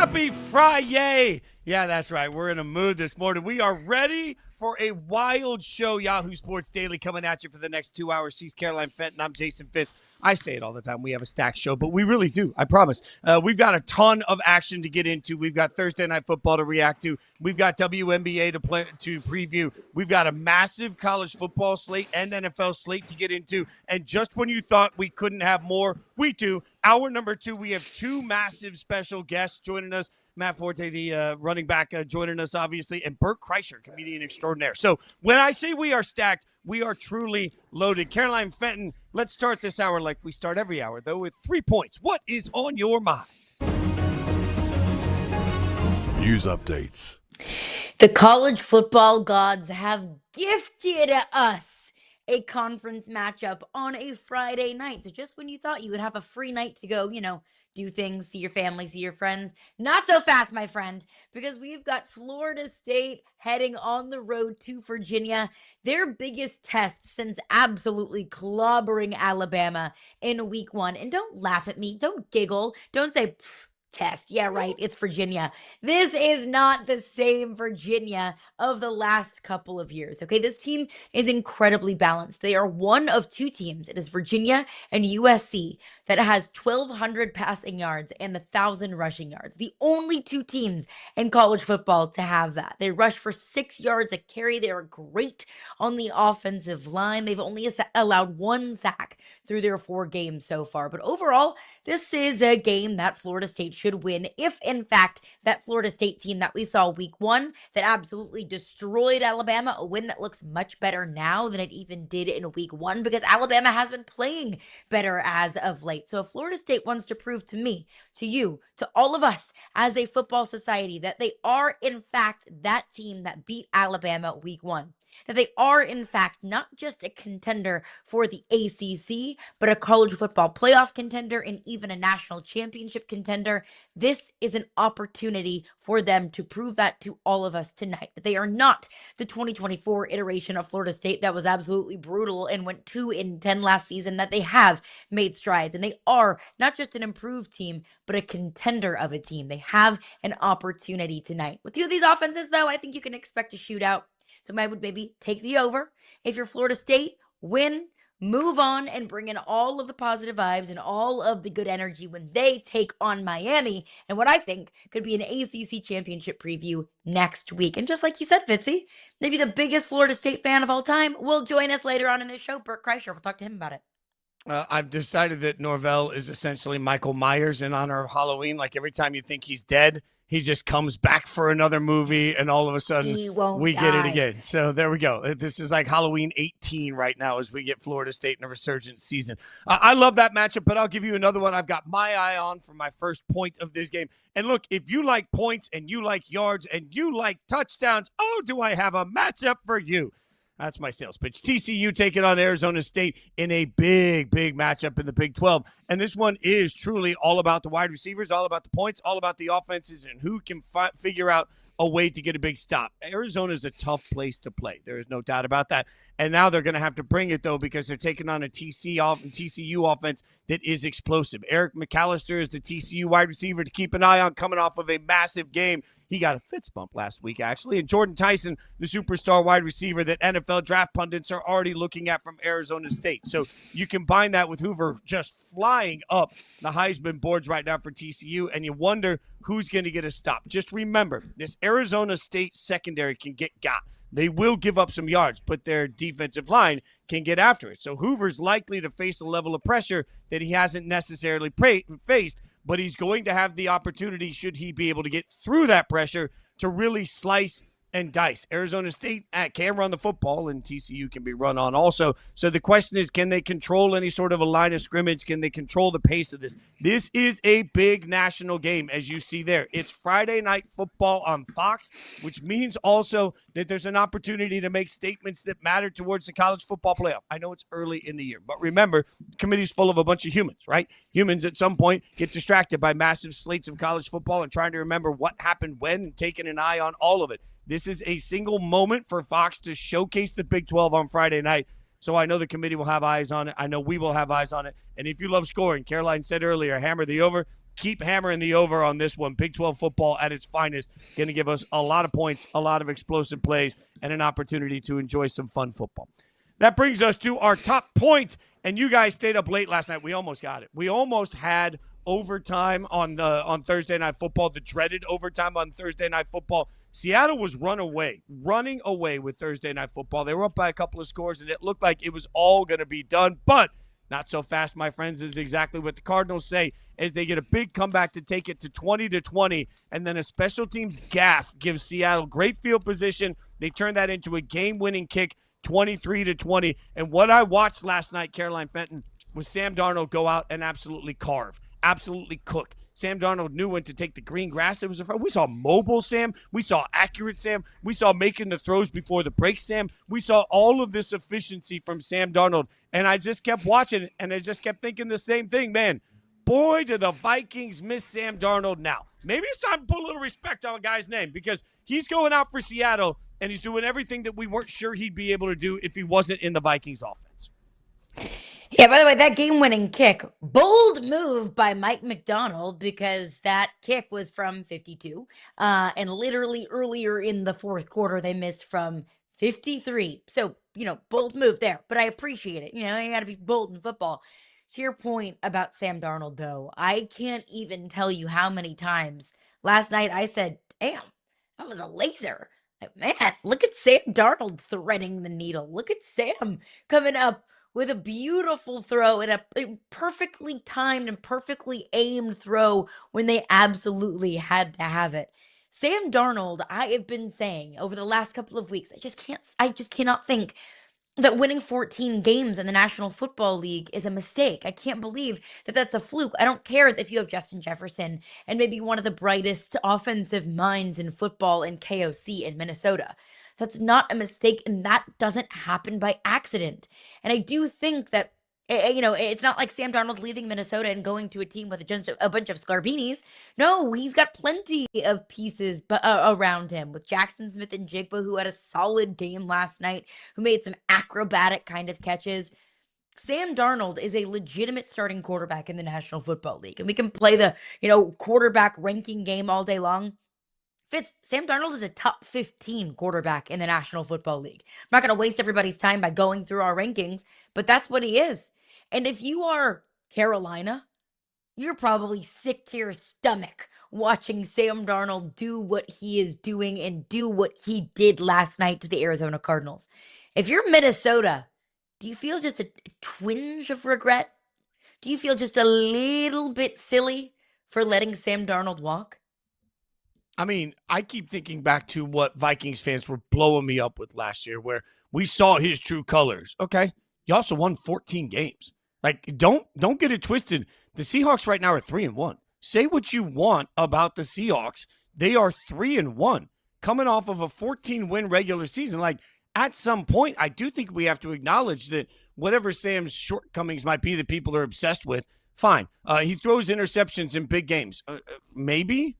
Happy Friday! Yeah, that's right. We're in a mood this morning. We are ready for a wild show. Yahoo Sports Daily coming at you for the next 2 hours. She's Caroline Fenton. I'm Jason Fitz. I say it all the time. We have a stacked show, but we really do. I promise. We've got a ton of action to get into. We've got Thursday Night Football to react to. We've got WNBA to preview. We've got a massive college football slate and NFL slate to get into. And just when you thought we couldn't have more, we do. Hour number 2, we have 2 massive special guests joining us. Matt Forte, the running back, joining us, obviously, and Bert Kreischer, comedian extraordinaire. So when I say we are stacked, we are truly loaded. Caroline Fenton, let's start this hour like we start every hour, though, with 3 points. What is on your mind? News updates. The college football gods have gifted us a conference matchup on a Friday night. So just when you thought you would have a free night to go, do things, see your family, see your friends. Not so fast, my friend, because we've got Florida State heading on the road to Virginia. Their biggest test since absolutely clobbering Alabama in week 1. And don't laugh at me. Don't giggle. Don't say, test. Yeah, right. It's Virginia. This is not the same Virginia of the last couple of years. Okay, this team is incredibly balanced. They are one of 2 teams. It is Virginia and USC that has 1,200 passing yards and 1,000 rushing yards. The only 2 teams in college football to have that. They rush for 6 yards a carry. They are great on the offensive line. They've only allowed 1 sack through their 4 games so far. But overall, this is a game that Florida State should win if, in fact, that Florida State team that we saw week 1 that absolutely destroyed Alabama, a win that looks much better now than it even did in week 1 because Alabama has been playing better as of late. So if Florida State wants to prove to me, to you, to all of us as a football society that they are, in fact, that team that beat Alabama week 1, that they are, in fact, not just a contender for the ACC, but a college football playoff contender and even a national championship contender. This is an opportunity for them to prove that to all of us tonight, that they are not the 2024 iteration of Florida State that was absolutely brutal and went 2-10 last season, that they have made strides, and they are not just an improved team, but a contender of a team. They have an opportunity tonight. With 2 of these offenses, though, I think you can expect a shootout. So I would maybe take the over. If you're Florida State, win, move on, and bring in all of the positive vibes and all of the good energy when they take on Miami and what I think could be an ACC championship preview next week. And just like you said, Fitzy, maybe the biggest Florida State fan of all time will join us later on in this show. Bert Kreischer, we'll talk to him about it. I've decided that Norvell is essentially Michael Myers in honor of Halloween. Like every time you think he's dead, he just comes back for another movie, and all of a sudden we get it again. So there we go. This is like Halloween 18 right now as we get Florida State in a resurgence season. I love that matchup, but I'll give you another one I've got my eye on for my first point of this game. And look, if you like points and you like yards and you like touchdowns, oh, do I have a matchup for you. That's my sales pitch. TCU taking on Arizona State in a big, big matchup in the Big 12. And this one is truly all about the wide receivers, all about the points, all about the offenses, and who can figure out a way to get a big stop. Arizona is a tough place to play. There is no doubt about that. And now they're going to have to bring it, though, because they're taking on a TCU offense that is explosive. Eric McAllister is the TCU wide receiver to keep an eye on, coming off of a massive game. He got a Fitz bump last week, actually. And Jordan Tyson, the superstar wide receiver that NFL draft pundits are already looking at from Arizona State. So you combine that with Hoover just flying up the Heisman boards right now for TCU, and you wonder who's going to get a stop. Just remember, this Arizona State secondary can get got. They will give up some yards, but their defensive line can get after it. So Hoover's likely to face a level of pressure that he hasn't necessarily faced, but he's going to have the opportunity, should he be able to get through that pressure, to really slice and dice. Arizona State can run the football, and TCU can be run on also. So the question is, can they control any sort of a line of scrimmage? Can they control the pace of this? This is a big national game, as you see there. It's Friday Night Football on Fox, which means also that there's an opportunity to make statements that matter towards the college football playoff. I know it's early in the year, but remember, the committee's full of a bunch of humans, right? Humans at some point get distracted by massive slates of college football and trying to remember what happened when and taking an eye on all of it. This is a single moment for Fox to showcase the Big 12 on Friday night. So I know the committee will have eyes on it. I know we will have eyes on it. And if you love scoring, Caroline said earlier, hammer the over. Keep hammering the over on this one. Big 12 football at its finest. Going to give us a lot of points, a lot of explosive plays, and an opportunity to enjoy some fun football. That brings us to our top point. And you guys stayed up late last night. We almost got it. We almost had overtime on Thursday Night Football, the dreaded overtime on Thursday Night Football. Seattle was running away with Thursday Night Football. They were up by a couple of scores, and it looked like it was all going to be done. But not so fast, my friends, is exactly what the Cardinals say as they get a big comeback to take it to 20-20, and then a special teams gaffe gives Seattle great field position. They turn that into a game-winning kick, 23-20. And what I watched last night, Caroline Fenton, was Sam Darnold go out and absolutely carve, absolutely cook. Sam Darnold knew when to take the green grass. We saw mobile Sam. We saw accurate Sam. We saw making the throws before the break Sam. We saw all of this efficiency from Sam Darnold. And I just kept watching, and I just kept thinking the same thing, man. Boy, do the Vikings miss Sam Darnold now. Maybe it's time to put a little respect on a guy's name because he's going out for Seattle, and he's doing everything that we weren't sure he'd be able to do if he wasn't in the Vikings offense. Yeah, by the way, that game-winning kick, bold move by Mike McDonald because that kick was from 52. And literally earlier in the fourth quarter, they missed from 53. So, bold move there. But I appreciate it. You got to be bold in football. To your point about Sam Darnold, though, I can't even tell you how many times last night I said, damn, that was a laser. Like, man, look at Sam Darnold threading the needle. Look at Sam coming up with a beautiful throw and a perfectly timed and perfectly aimed throw when they absolutely had to have it. Sam Darnold, I have been saying over the last couple of weeks, I just cannot think that winning 14 games in the National Football League is a mistake. I can't believe that that's a fluke. I don't care if you have Justin Jefferson and maybe one of the brightest offensive minds in football in KOC in Minnesota. That's not a mistake, and that doesn't happen by accident. And I do think that, it's not like Sam Darnold's leaving Minnesota and going to a team with just a bunch of Scarbinis. No, he's got plenty of pieces around him with Jackson Smith and Jigba, who had a solid game last night, who made some acrobatic kind of catches. Sam Darnold is a legitimate starting quarterback in the National Football League, and we can play the, quarterback ranking game all day long. Sam Darnold is a top 15 quarterback in the National Football League. I'm not going to waste everybody's time by going through our rankings, but that's what he is. And if you are Carolina, you're probably sick to your stomach watching Sam Darnold do what he is doing and do what he did last night to the Arizona Cardinals. If you're Minnesota, do you feel just a twinge of regret? Do you feel just a little bit silly for letting Sam Darnold walk? I mean, I keep thinking back to what Vikings fans were blowing me up with last year, where we saw his true colors. Okay, you also won 14 games. Like, don't get it twisted. The Seahawks right now are 3-1. Say what you want about the Seahawks. They are 3-1, coming off of a 14-win regular season. Like, at some point, I do think we have to acknowledge that whatever Sam's shortcomings might be that people are obsessed with, fine. He throws interceptions in big games. Maybe.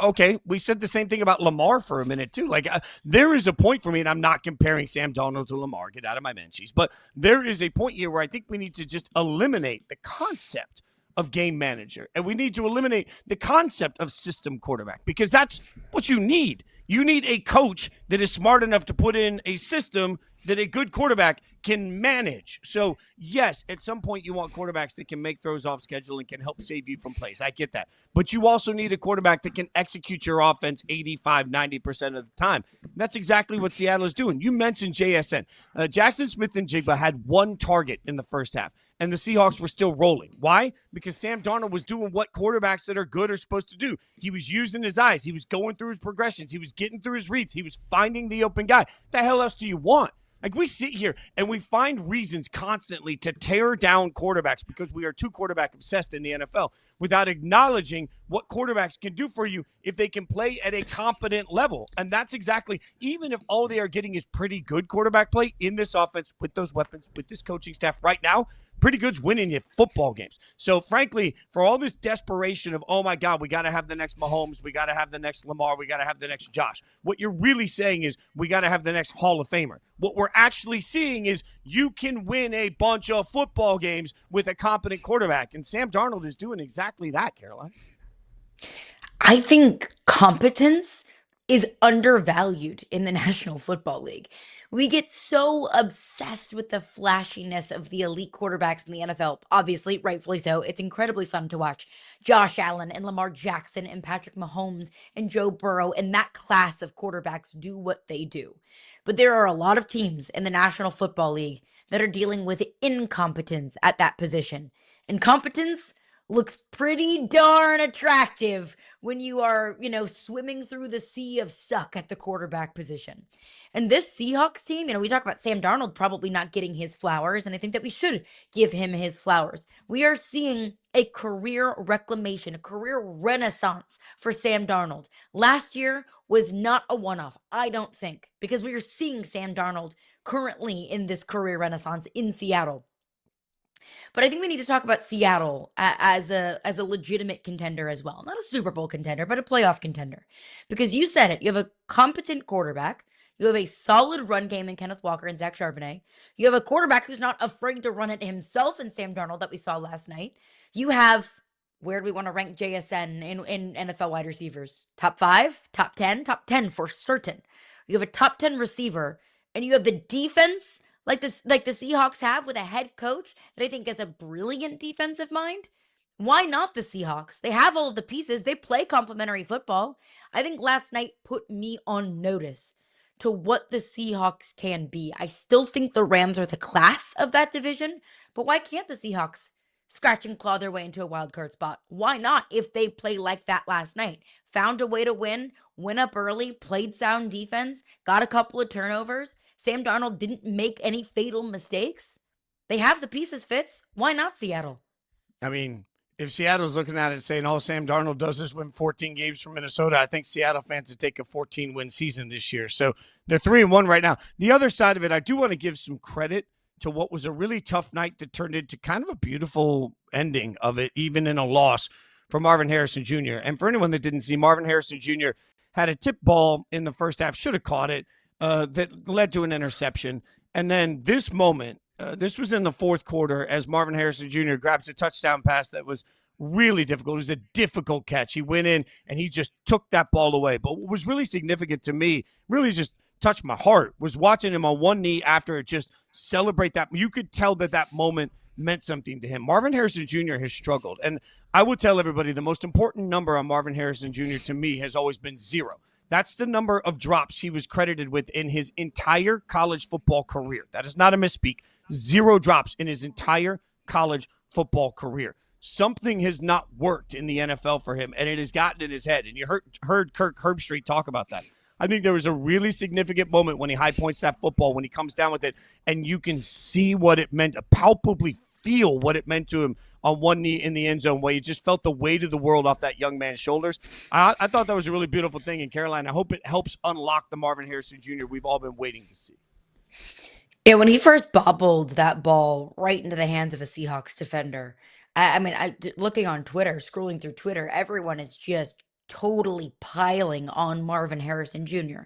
Okay. We said the same thing about Lamar for a minute, too. Like, there is a point for me, and I'm not comparing Sam Darnold to Lamar. Get out of my menchies. But there is a point here where I think we need to just eliminate the concept of game manager. And we need to eliminate the concept of system quarterback because that's what you need. You need a coach that is smart enough to put in a system that a good quarterback can manage. So, yes, at some point you want quarterbacks that can make throws off schedule and can help save you from plays. I get that. But you also need a quarterback that can execute your offense 85, 90% of the time. That's exactly what Seattle is doing. You mentioned JSN. Jackson Smith and Jigba had one target in the first half, and the Seahawks were still rolling. Why? Because Sam Darnold was doing what quarterbacks that are good are supposed to do. He was using his eyes. He was going through his progressions. He was getting through his reads. He was finding the open guy. What the hell else do you want? Like, we sit here and we find reasons constantly to tear down quarterbacks because we are too quarterback obsessed in the NFL without acknowledging what quarterbacks can do for you if they can play at a competent level. And that's exactly, even if all they are getting is pretty good quarterback play in this offense with those weapons, with this coaching staff right now, pretty good's winning you football games. So, frankly, for all this desperation of, oh, my God, we got to have the next Mahomes, we got to have the next Lamar, we got to have the next Josh, what you're really saying is we got to have the next Hall of Famer. What we're actually seeing is you can win a bunch of football games with a competent quarterback, and Sam Darnold is doing exactly that, Caroline. I think competence is undervalued in the National Football League. We get so obsessed with the flashiness of the elite quarterbacks in the NFL. Obviously, rightfully so. It's incredibly fun to watch Josh Allen and Lamar Jackson and Patrick Mahomes and Joe Burrow and that class of quarterbacks do what they do. But there are a lot of teams in the National Football League that are dealing with incompetence at that position. And competence looks pretty darn attractive when you are, swimming through the sea of suck at the quarterback position. And this Seahawks team, we talk about Sam Darnold probably not getting his flowers, and I think that we should give him his flowers. We are seeing a career reclamation, a career renaissance for Sam Darnold. Last year was not a one-off, I don't think, because we are seeing Sam Darnold currently in this career renaissance in Seattle. But I think we need to talk about Seattle as a legitimate contender as well. Not a Super Bowl contender, but a playoff contender. Because you said it. You have a competent quarterback. You have a solid run game in Kenneth Walker and Zach Charbonnet. You have a quarterback who's not afraid to run it himself in Sam Darnold that we saw last night. You have, where do we want to rank JSN in NFL wide receivers? Top 5? Top 10? Top 10 for certain. You have a top 10 receiver, and you have the defense like the Seahawks have with a head coach that I think has a brilliant defensive mind. Why not the Seahawks? They have all of the pieces. They play complementary football. I think last night put me on notice to what the Seahawks can be. I still think the Rams are the class of that division, but why can't the Seahawks scratch and claw their way into a wild card spot? Why not if they play like that last night? Found a way to win up early, played sound defense, got a couple of turnovers. Sam Darnold didn't make any fatal mistakes. They have the pieces, Fitz. Why not Seattle? I mean, if Seattle's looking at it and saying all Sam Darnold does is win 14 games from Minnesota, I think Seattle fans would take a 14-win season this year. So they're 3-1 right now. The other side of it, I do want to give some credit to what was a really tough night that turned into kind of a beautiful ending of it, even in a loss, for Marvin Harrison Jr. And for anyone that didn't see, Marvin Harrison Jr. had a tip ball in the first half, should have caught it, that led to an interception. And then this moment, this was in the fourth quarter as Marvin Harrison Jr. grabs a touchdown pass that was really difficult. It was a difficult catch. He went in and he just took that ball away. But what was really significant to me, really just touched my heart, was watching him on one knee after it just celebrate that. You could tell that moment meant something to him. Marvin Harrison Jr. has struggled. And I would tell everybody the most important number on Marvin Harrison Jr. to me has always been 0. That's the number of drops he was credited with in his entire college football career. That is not a misspeak. 0 drops in his entire college football career. Something has not worked in the NFL for him, and it has gotten in his head. And you heard Kirk Herbstreit talk about that. I think there was a really significant moment when he high points that football, when he comes down with it, and you can see what it meant, palpably feel what it meant to him on one knee in the end zone, where you just felt the weight of the world off that young man's shoulders. I thought that was a really beautiful thing in Carolina. I hope it helps unlock the Marvin Harrison Jr. we've all been waiting to see. Yeah, when he first bobbled that ball right into the hands of a Seahawks defender, looking on Twitter, scrolling through Twitter, everyone is just totally piling on Marvin Harrison Jr.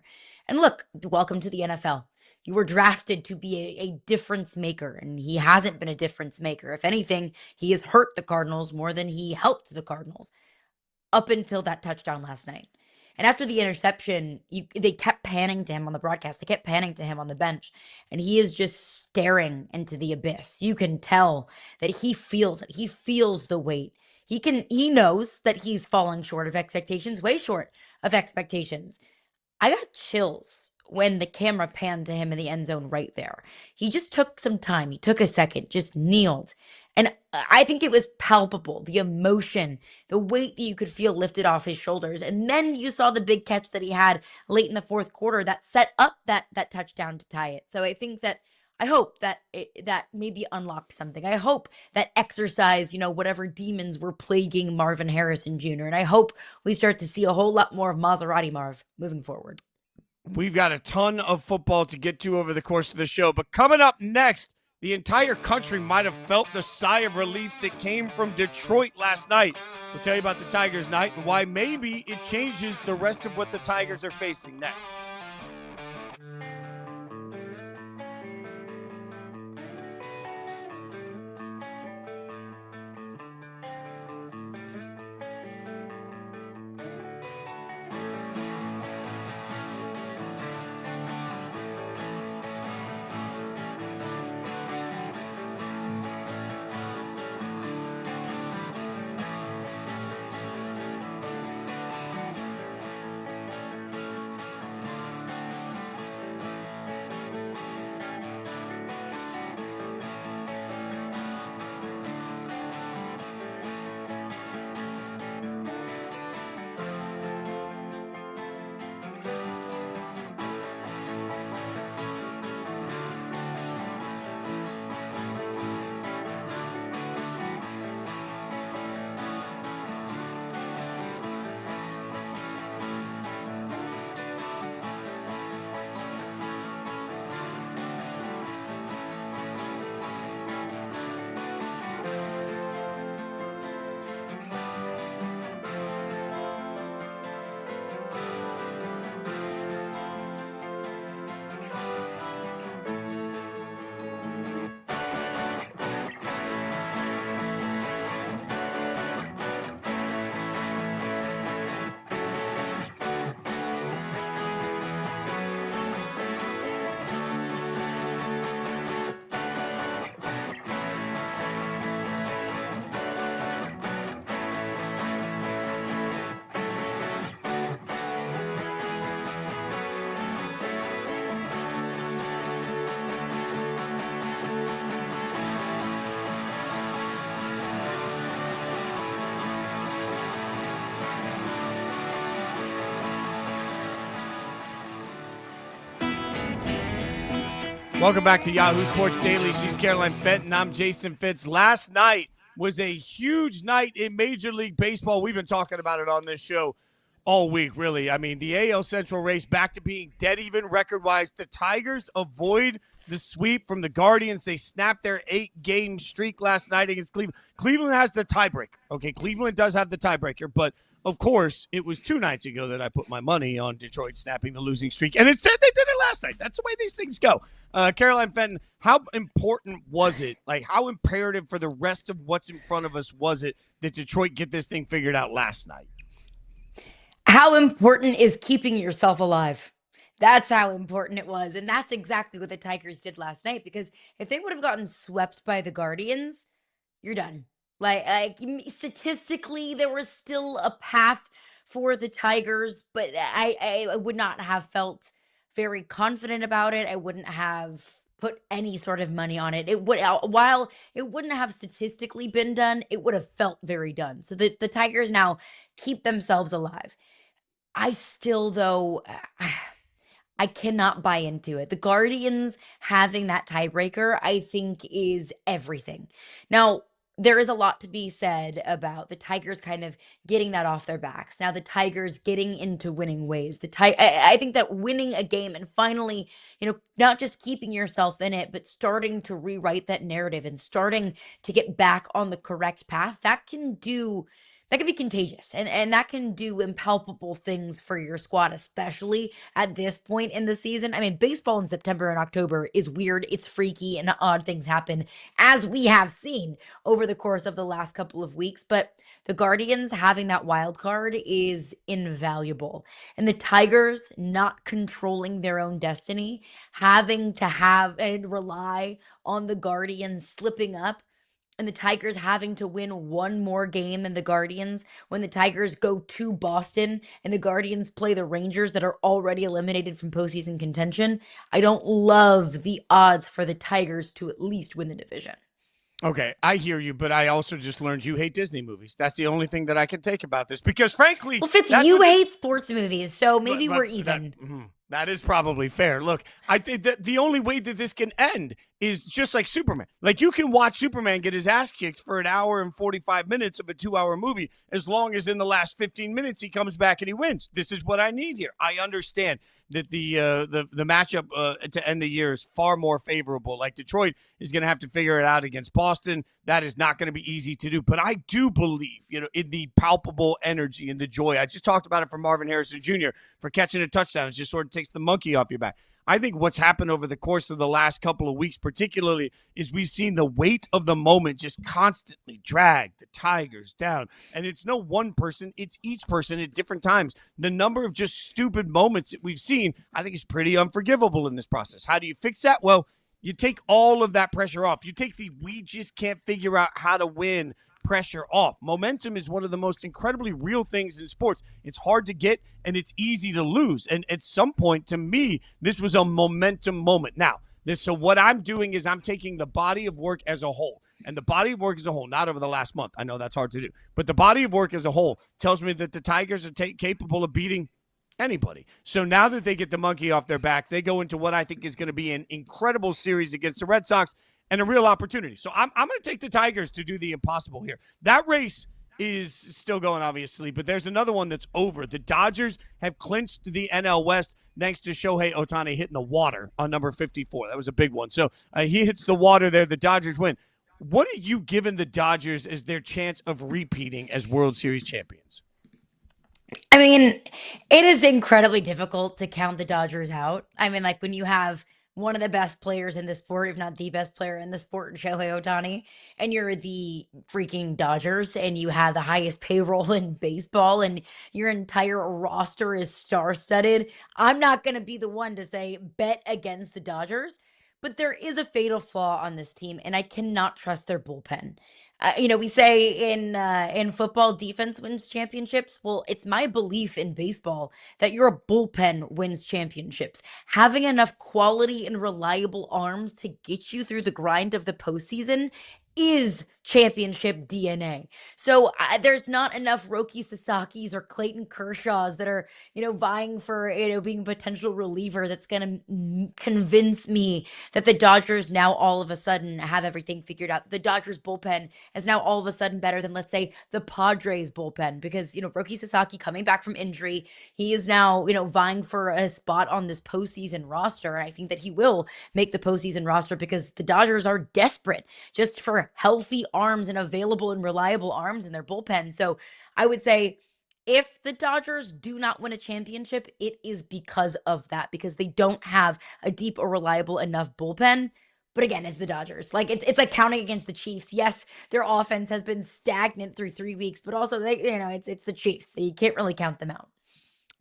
And look, welcome to the NFL. You were drafted to be a difference maker, and he hasn't been a difference maker. If anything, he has hurt the Cardinals more than he helped the Cardinals up until that touchdown last night. And after the interception, they kept panning to him on the broadcast. They kept panning to him on the bench, and he is just staring into the abyss. You can tell that he feels it. He feels the weight. He knows that he's falling short of expectations, way short of expectations. I got chills when the camera panned to him in the end zone right there. He just took some time. He took a second, just kneeled. And I think it was palpable, the emotion, the weight that you could feel lifted off his shoulders. And then you saw the big catch that he had late in the fourth quarter that set up that touchdown to tie it. So I think that, I hope that that maybe unlocked something. I hope that exercised, whatever demons were plaguing Marvin Harrison Jr. And I hope we start to see a whole lot more of Maserati Marv moving forward. We've got a ton of football to get to over the course of the show, but coming up next, the entire country might have felt the sigh of relief that came from Detroit last night. We'll tell you about the Tigers night and why maybe it changes the rest of what the Tigers are facing next. Welcome back to Yahoo Sports Daily. She's Caroline Fenton. I'm Jason Fitz. Last night was a huge night in Major League Baseball. We've been talking about it on this show all week, really. I mean, the AL Central race back to being dead even record-wise. The Tigers avoid the sweep from the Guardians. They snapped their 8-game streak last night against Cleveland. Cleveland has the tiebreaker. Okay, Cleveland does have the tiebreaker, but of course, it was 2 nights ago that I put my money on Detroit snapping the losing streak, and instead they did it last night. That's the way these things go. Caroline Fenton, how important was it? Like, how imperative for the rest of what's in front of us was it that Detroit get this thing figured out last night? How important is keeping yourself alive? That's how important it was, and that's exactly what the Tigers did last night, because if they would have gotten swept by the Guardians, you're done. Like statistically, there was still a path for the Tigers, but I would not have felt very confident about it. I wouldn't have put any sort of money on it. It would, while it wouldn't have statistically been done, it would have felt very done. So the Tigers now keep themselves alive. I still, though, I cannot buy into it. The Guardians having that tiebreaker, I think, is everything. Now, there is a lot to be said about the Tigers kind of getting that off their backs. Now the Tigers getting into winning ways. I think that winning a game and finally, not just keeping yourself in it, but starting to rewrite that narrative and starting to get back on the correct path, that can be contagious, and that can do impalpable things for your squad, especially at this point in the season. I mean, baseball in September and October is weird. It's freaky, and odd things happen, as we have seen over the course of the last couple of weeks. But the Guardians having that wild card is invaluable. And the Tigers not controlling their own destiny, having to have and rely on the Guardians slipping up, and the Tigers having to win one more game than the Guardians when the Tigers go to Boston and the Guardians play the Rangers that are already eliminated from postseason contention. I don't love the odds for the Tigers to at least win the division. Okay, I hear you, but I also just learned you hate Disney movies. That's the only thing that I can take about this, because frankly... Well, Fitz, you hate sports movies, so maybe we're even. That is probably fair. Look, I think that the only way that this can end is just like Superman. Like, you can watch Superman get his ass kicked for an hour and 45 minutes of a 2-hour movie, as long as in the last 15 minutes he comes back and he wins. This is what I need here. I understand that the matchup to end the year is far more favorable. Like, Detroit is going to have to figure it out against Boston. That is not going to be easy to do. But I do believe, in the palpable energy and the joy. I just talked about it for Marvin Harrison Jr. for catching a touchdown. It just sort of takes the monkey off your back. I think what's happened over the course of the last couple of weeks particularly is we've seen the weight of the moment just constantly drag the Tigers down. And it's no one person, it's each person at different times. The number of just stupid moments that we've seen, I think, is pretty unforgivable in this process. How do you fix that? Well, you take all of that pressure off. You take the we just can't figure out how to win pressure off. Momentum is one of the most incredibly real things in sports. It's hard to get and it's easy to lose. And at some point, to me, this was a momentum moment. Now, so what I'm doing is I'm taking the body of work as a whole. And the body of work as a whole, not over the last month. I know that's hard to do. But the body of work as a whole tells me that the Tigers are capable of beating anybody. So now that they get the monkey off their back, they go into what I think is going to be an incredible series against the Red Sox and a real opportunity. So I'm going to take the Tigers to do the impossible here. That race is still going, obviously, but there's another one that's over. The Dodgers have clinched the NL West thanks to Shohei Ohtani hitting the water on number 54. That was a big one. So he hits the water there. The Dodgers win. What are you giving the Dodgers as their chance of repeating as World Series champions? I mean, it is incredibly difficult to count the Dodgers out. I mean, like, when you have one of the best players in the sport, if not the best player in the sport, in Shohei Ohtani, and you're the freaking Dodgers, and you have the highest payroll in baseball, and your entire roster is star-studded, I'm not going to be the one to say bet against the Dodgers, but there is a fatal flaw on this team, and I cannot trust their bullpen. We say in football, defense wins championships. Well, it's my belief in baseball that your bullpen wins championships. Having enough quality and reliable arms to get you through the grind of the postseason is championship DNA. So there's not enough Roki Sasaki's or Clayton Kershaw's that are, vying for, being a potential reliever that's going to convince me that the Dodgers now all of a sudden have everything figured out. The Dodgers bullpen is now all of a sudden better than, let's say, the Padres bullpen because, Roki Sasaki coming back from injury, he is now, vying for a spot on this postseason roster. And I think that he will make the postseason roster because the Dodgers are desperate just for healthy arms and available and reliable arms in their bullpen. So I would say if the Dodgers do not win a championship, it is because of that, because they don't have a deep or reliable enough bullpen. But again, it's the Dodgers. Like it's like counting against the Chiefs. Yes, their offense has been stagnant through 3 weeks, but also it's the Chiefs. So you can't really count them out.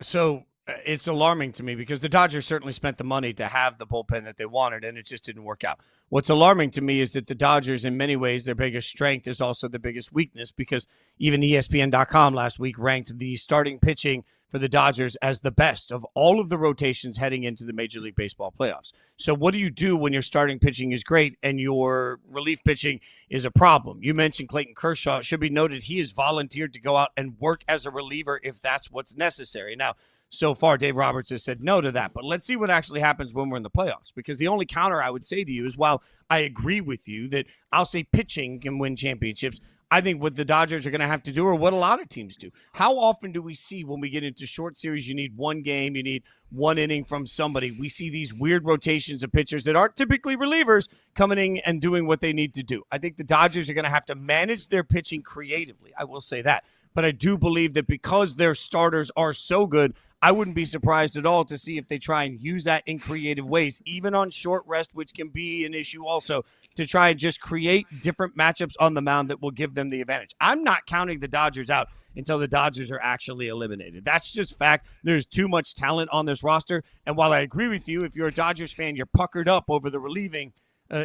So it's alarming to me because the Dodgers certainly spent the money to have the bullpen that they wanted, and it just didn't work out. What's alarming to me is that the Dodgers, in many ways, their biggest strength is also the biggest weakness because even ESPN.com last week ranked the starting pitching for the Dodgers as the best of all of the rotations heading into the Major League Baseball playoffs. So what do you do when your starting pitching is great and your relief pitching is a problem? You mentioned Clayton Kershaw. It should be noted he has volunteered to go out and work as a reliever if that's what's necessary. Now, so far, Dave Roberts has said no to that. But let's see what actually happens when we're in the playoffs. Because the only counter I would say to you is, while I agree with you that I'll say pitching can win championships, I think what the Dodgers are going to have to do, or what a lot of teams do. How often do we see when we get into short series, you need one game, you need one inning from somebody. We see these weird rotations of pitchers that aren't typically relievers coming in and doing what they need to do. I think the Dodgers are going to have to manage their pitching creatively. I will say that. But I do believe that because their starters are so good, I wouldn't be surprised at all to see if they try and use that in creative ways, even on short rest, which can be an issue also, to try and just create different matchups on the mound that will give them the advantage. I'm not counting the Dodgers out until the Dodgers are actually eliminated. That's just fact. There's too much talent on this roster. And while I agree with you, if you're a Dodgers fan, you're puckered up over the relieving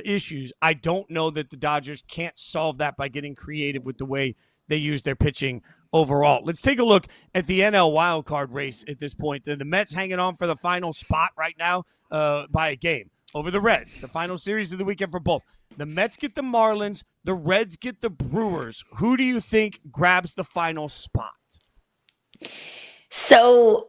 issues. I don't know that the Dodgers can't solve that by getting creative with the way they use their pitching overall. Let's take a look at the NL wildcard race at this point. The Mets hanging on for the final spot right now by a game over the Reds. The final series of the weekend for both. The Mets get the Marlins. The Reds get the Brewers. Who do you think grabs the final spot? So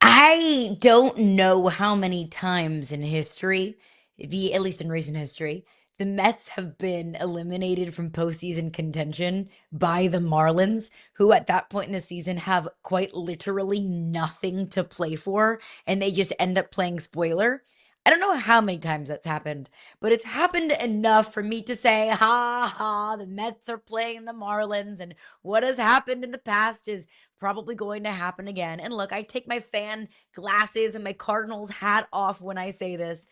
I don't know how many times in history at least in recent history, the Mets have been eliminated from postseason contention by the Marlins, who at that point in the season have quite literally nothing to play for, and they just end up playing spoiler. I don't know how many times that's happened, but it's happened enough for me to say, ha ha, the Mets are playing the Marlins, and what has happened in the past is probably going to happen again. And look, I take my fan glasses and my Cardinals hat off when I say this.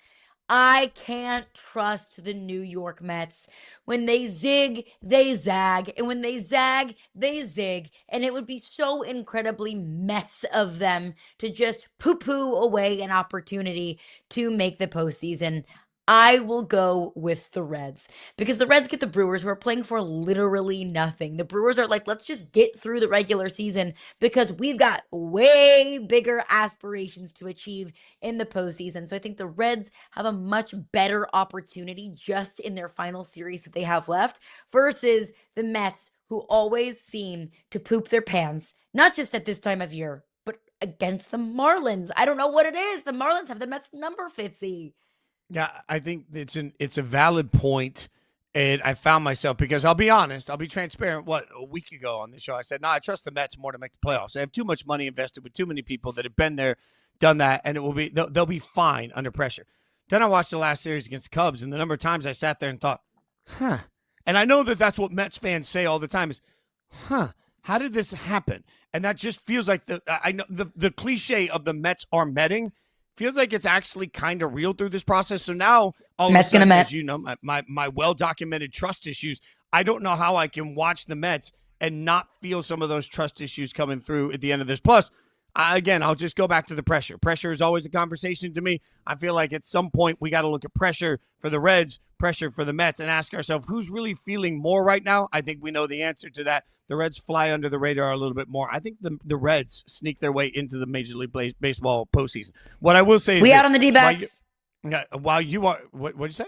I can't trust the New York Mets. When they zig, they zag. And when they zag, they zig. And it would be so incredibly Mets of them to just poo-poo away an opportunity to make the postseason. I will go with the Reds because the Reds get the Brewers who are playing for literally nothing. The Brewers are like, let's just get through the regular season because we've got way bigger aspirations to achieve in the postseason. So I think the Reds have a much better opportunity just in their final series that they have left versus the Mets, who always seem to poop their pants, not just at this time of year, but against the Marlins. I don't know what it is. The Marlins have the Mets number, Fitzy. Yeah, I think it's a valid point. And I found myself, because I'll be honest, I'll be transparent. A week ago on the show, I said, no, I trust the Mets more to make the playoffs. I have too much money invested with too many people that have been there, done that, and they'll be fine under pressure. Then I watched the last series against the Cubs, and the number of times I sat there and thought, and I know that that's what Mets fans say all the time is, how did this happen? And that just feels like the cliche of the Mets are Metting feels like it's actually kind of real through this process. So now, all of a sudden, as you know, my well-documented trust issues, I don't know how I can watch the Mets and not feel some of those trust issues coming through at the end of this. Plus, again, I'll just go back to the pressure. Pressure is always a conversation to me. I feel like at some point we got to look at pressure for the Reds, pressure for the Mets, and ask ourselves, who's really feeling more right now? I think we know the answer to that. The Reds fly under the radar a little bit more. I think the Reds sneak their way into the Major League Baseball postseason. What I will say is we out on the D-backs? While you are, what'd you say?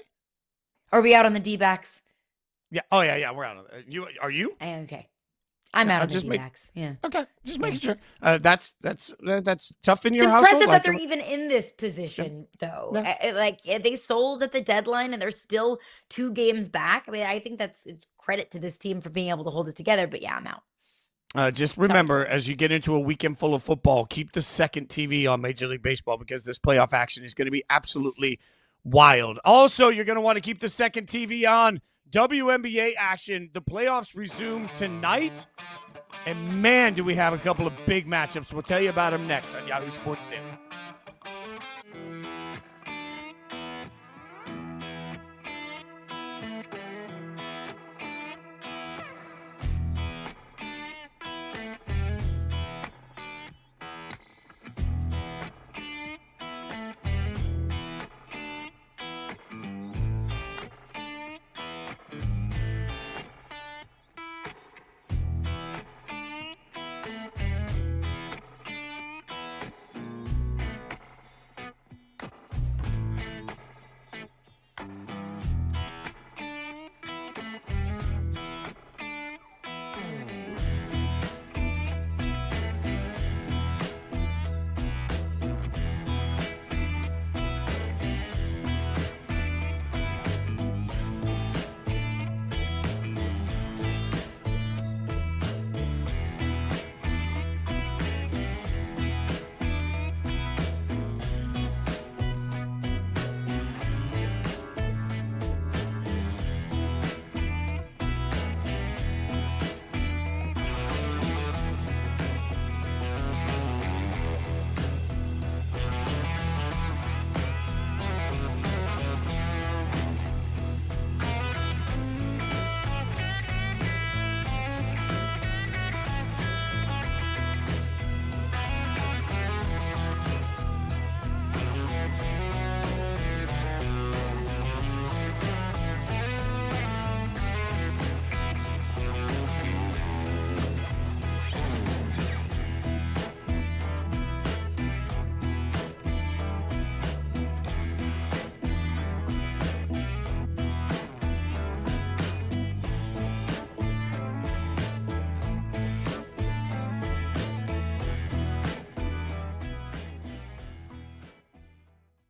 Are we out on the D-backs? Yeah. Oh, yeah. We're out on the. Are you? Okay. I'm out on the D-backs. Yeah. Okay. Just making sure. That's tough in your it's household. It's impressive that they're even in this position, though. Yeah. Like, they sold at the deadline, and they're still 2 games back. I mean, I think it's credit to this team for being able to hold it together. But yeah, I'm out. Just remember, as you get into a weekend full of football, keep the second TV on Major League Baseball because this playoff action is going to be absolutely wild. Also, you're going to want to keep the second TV on. WNBA action. The playoffs resume tonight. And man, do we have a couple of big matchups. We'll tell you about them next on Yahoo Sports Daily.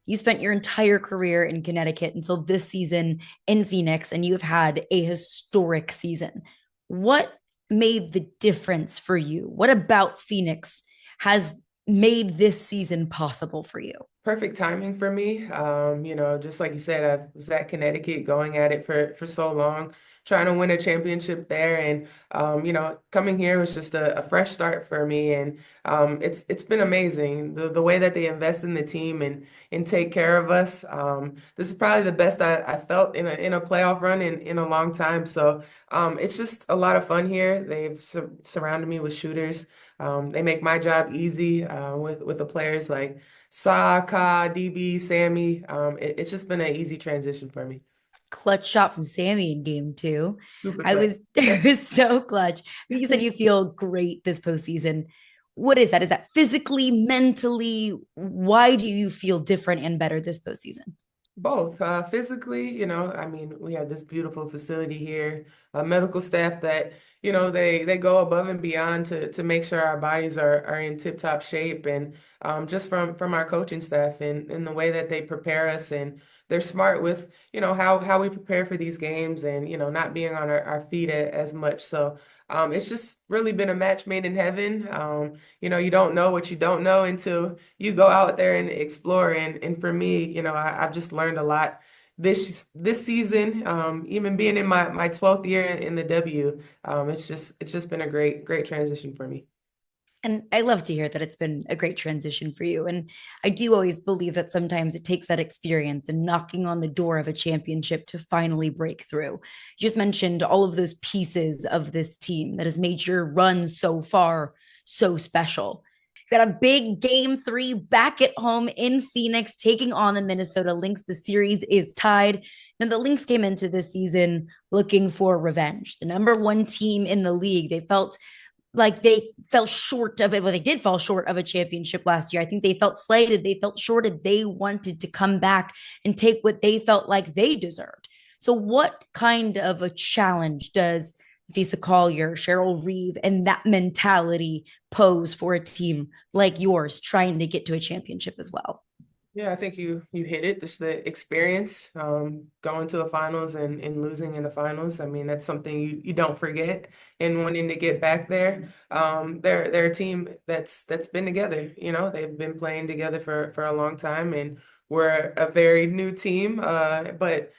You spent your entire career in Connecticut until this season in Phoenix, and you have had a historic season. What made the difference for you? What about Phoenix has made this season possible for you? Perfect timing for me. Just like you said, I was at Connecticut going at it for so long, trying to win a championship there. And, coming here was just a fresh start for me. And it's been amazing. The way that they invest in the team and take care of us. This is probably the best I felt in a playoff run in a long time. So it's just a lot of fun here. They've surrounded me with shooters. They make my job easy with the players like Saka, DB, Sammy. It's just been an easy transition for me. Clutch shot from Sammy in game two. Super I clutch. was it was so clutch. You said you feel great this postseason. What is that? Is that physically, mentally? Why do you feel different and better this postseason? Both physically, I mean, we have this beautiful facility here, medical staff that, they go above and beyond to make sure our bodies are in tip-top shape, and just from our coaching staff and the way that they prepare us, and they're smart with, how we prepare for these games, and, not being on our feet as much. So it's just really been a match made in heaven. You don't know what you don't know until you go out there and explore. And for me, I've just learned a lot this season. Even being in my 12th year in the W, it's just been a great transition for me. And I love to hear that it's been a great transition for you. And I do always believe that sometimes it takes that experience and knocking on the door of a championship to finally break through. You just mentioned all of those pieces of this team that has made your run so far so special. Got a big game three back at home in Phoenix, taking on the Minnesota Lynx. The series is tied. And the Lynx came into this season looking for revenge. The number one team in the league. They felt like they fell short of it. Well, they did fall short of a championship last year. I think they felt slighted. They felt shorted. They wanted to come back and take what they felt like they deserved. So, what kind of a challenge does Visa Collier, Cheryl Reeve, and that mentality pose for a team like yours trying to get to a championship as well? Yeah, I think you hit it. Just the experience, going to the finals and losing in the finals. I mean, that's something you don't forget. And wanting to get back there, they're a team that's been together. They've been playing together for a long time, and we're a very new team. But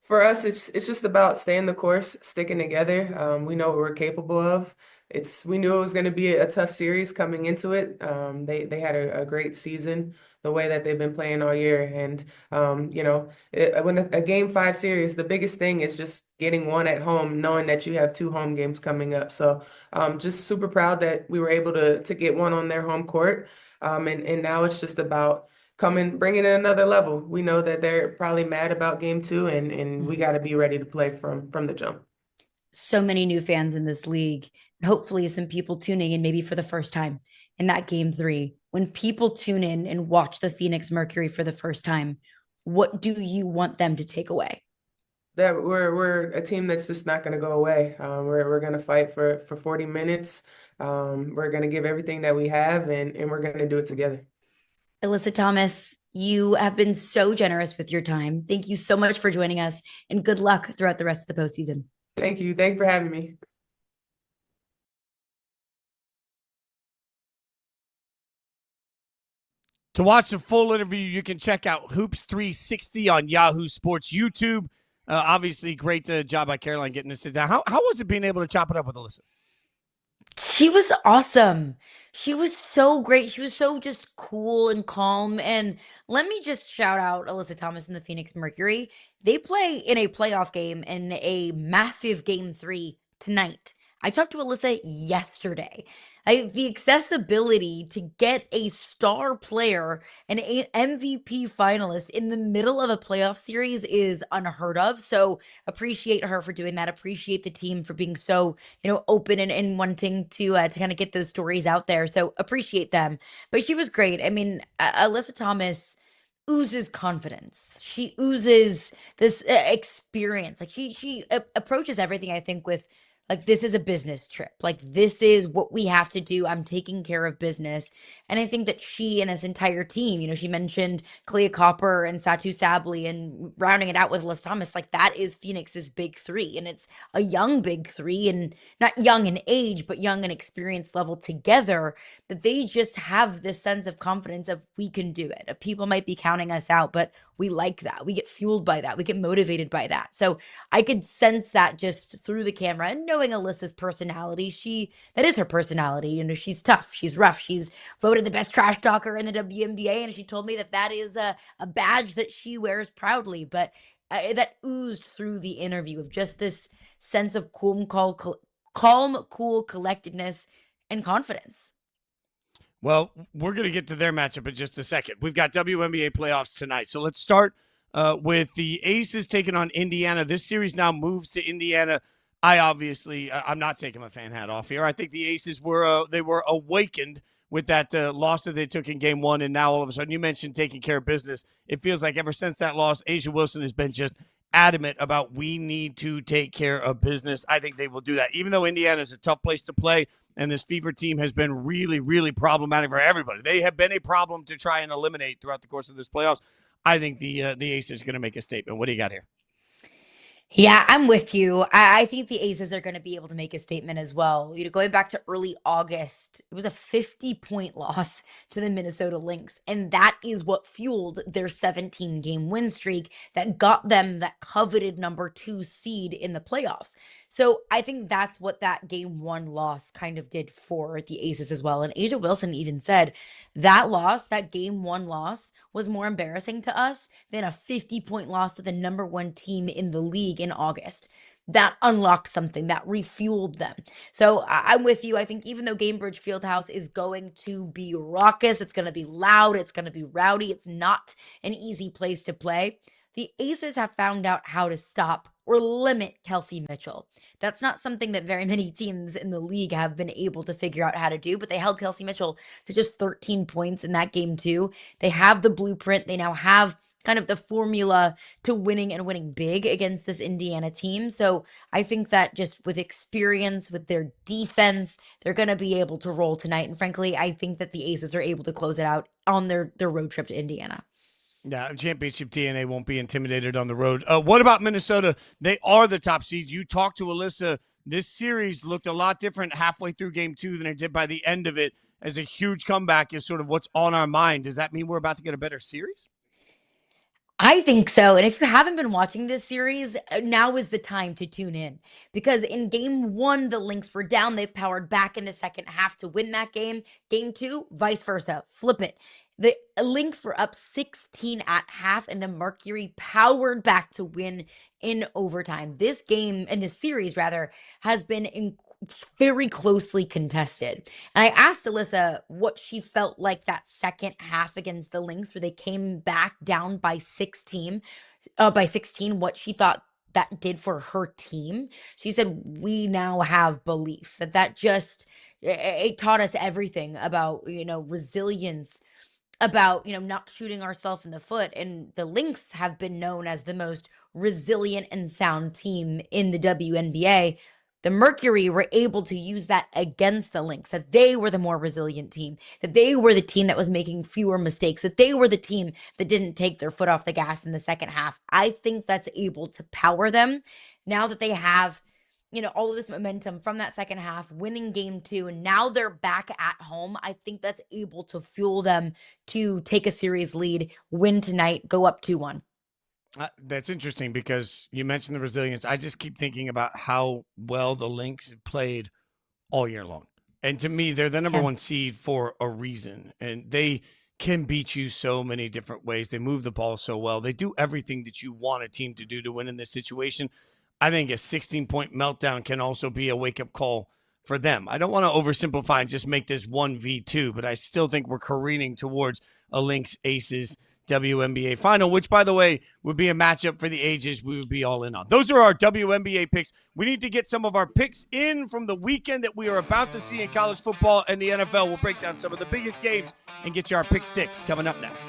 for us, it's just about staying the course, sticking together. We know what we're capable of. We knew it was going to be a tough series coming into it. They had a great season, the way that they've been playing all year, and when a game five series, the biggest thing is just getting one at home, knowing that you have two home games coming up. So just super proud that we were able to get one on their home court, and now it's just about bringing it another level. We know that they're probably mad about game two, and we got to be ready to play from the jump. So many new fans in this league, and hopefully some people tuning in maybe for the first time in that game three. When people tune in and watch the Phoenix Mercury for the first time, what do you want them to take away? That we're a team that's just not going to go away. We're going to fight for 40 minutes. We're going to give everything that we have, and we're going to do it together. Alyssa Thomas, you have been so generous with your time. Thank you so much for joining us, and good luck throughout the rest of the postseason. Thank you. Thank you for having me. To watch the full interview, you can check out Hoops 360 on Yahoo Sports YouTube. Obviously, great job by Caroline getting to sit down. How was it being able to chop it up with Alyssa? She was awesome. She was so great. She was so just cool and calm. And let me just shout out Alyssa Thomas and the Phoenix Mercury. They play in a playoff game in a massive game three tonight. I talked to Alyssa yesterday. The accessibility to get a star player, an MVP finalist in the middle of a playoff series is unheard of. So appreciate her for doing that. Appreciate the team for being so open and wanting to kind of get those stories out there. So appreciate them. But she was great. I mean, Alyssa Thomas oozes confidence. She oozes this experience. Like she approaches everything, I think, with like, this is a business trip. Like, this is what we have to do. I'm taking care of business. And I think that she and this entire team, she mentioned Clea Copper and Satu Sabli and rounding it out with Liz Thomas, like that is Phoenix's big three. And it's a young big three, and not young in age, but young in experience level together, that they just have this sense of confidence of we can do it. People might be counting us out, but we like that. We get fueled by that. We get motivated by that. So I could sense that just through the camera, and knowing Alyssa's personality, that is her personality. She's tough. She's rough. She's voted the best trash talker in the WNBA. And she told me that is a badge that she wears proudly. But that oozed through the interview of just this sense of calm, cool collectedness and confidence. Well, we're going to get to their matchup in just a second. We've got WNBA playoffs tonight. So let's start with the Aces taking on Indiana. This series now moves to Indiana. I'm not taking my fan hat off here. I think the Aces were awakened with that loss that they took in game one, and now all of a sudden, you mentioned taking care of business. It feels like ever since that loss, A'ja Wilson has been just adamant about we need to take care of business. I think they will do that. Even though Indiana is a tough place to play, and this Fever team has been really, really problematic for everybody. They have been a problem to try and eliminate throughout the course of this playoffs. I think the Aces are going to make a statement. What do you got here? Yeah, I'm with you. I think the Aces are going to be able to make a statement as well. Going back to early August, it was a 50-point loss to the Minnesota Lynx, and that is what fueled their 17-game win streak that got them that coveted number 2 seed in the playoffs. So I think that's what that game one loss kind of did for the Aces as well. And A'ja Wilson even said that game one loss, was more embarrassing to us than a 50-point loss to the number 1 team in the league in August. That unlocked something, that refueled them. So I'm with you. I think even though Gainbridge Fieldhouse is going to be raucous, it's going to be loud, it's going to be rowdy, it's not an easy place to play, the Aces have found out how to stop or limit Kelsey Mitchell. That's not something that very many teams in the league have been able to figure out how to do, but they held Kelsey Mitchell to just 13 points in that game too. They have the blueprint. They now have kind of the formula to winning and winning big against this Indiana team. So I think that just with experience, with their defense, they're going to be able to roll tonight. And frankly, I think that the Aces are able to close it out on their road trip to Indiana. Yeah, championship DNA won't be intimidated on the road. What about Minnesota? They are the top seed. You talked to Alyssa. This series looked a lot different halfway through game 2 than it did by the end of it, as a huge comeback is sort of what's on our mind. Does that mean we're about to get a better series? I think so. And if you haven't been watching this series, now is the time to tune in. Because in game 1, the Lynx were down. They powered back in the second half to win that game. Game 2, vice versa. Flip it. The Lynx were up 16 at half, and the Mercury powered back to win in overtime. This game, and this series rather, has been very closely contested. And I asked Alyssa what she felt like that second half against the Lynx, where they came back down by 16, what she thought that did for her team. She said, we now have belief that just, it taught us everything about, resilience, about, not shooting ourselves in the foot. And the Lynx have been known as the most resilient and sound team in the WNBA. The Mercury were able to use that against the Lynx, that they were the more resilient team, that they were the team that was making fewer mistakes, that they were the team that didn't take their foot off the gas in the second half. I think that's able to power them now that they have all of this momentum from that second half, winning game 2, and now they're back at home. I think that's able to fuel them to take a series lead, win tonight, go up 2-1. That's interesting because you mentioned the resilience. I just keep thinking about how well the Lynx have played all year long. And to me, they're the number 1 seed for a reason. And they can beat you so many different ways. They move the ball so well. They do everything that you want a team to do to win in this situation. I think a 16-point meltdown can also be a wake-up call for them. I don't want to oversimplify and just make this 1v2, but I still think we're careening towards a Lynx Aces WNBA final, which, by the way, would be a matchup for the ages we would be all in on. Those are our WNBA picks. We need to get some of our picks in from the weekend that we are about to see in college football and the NFL. We'll break down some of the biggest games and get you our pick 6 coming up next.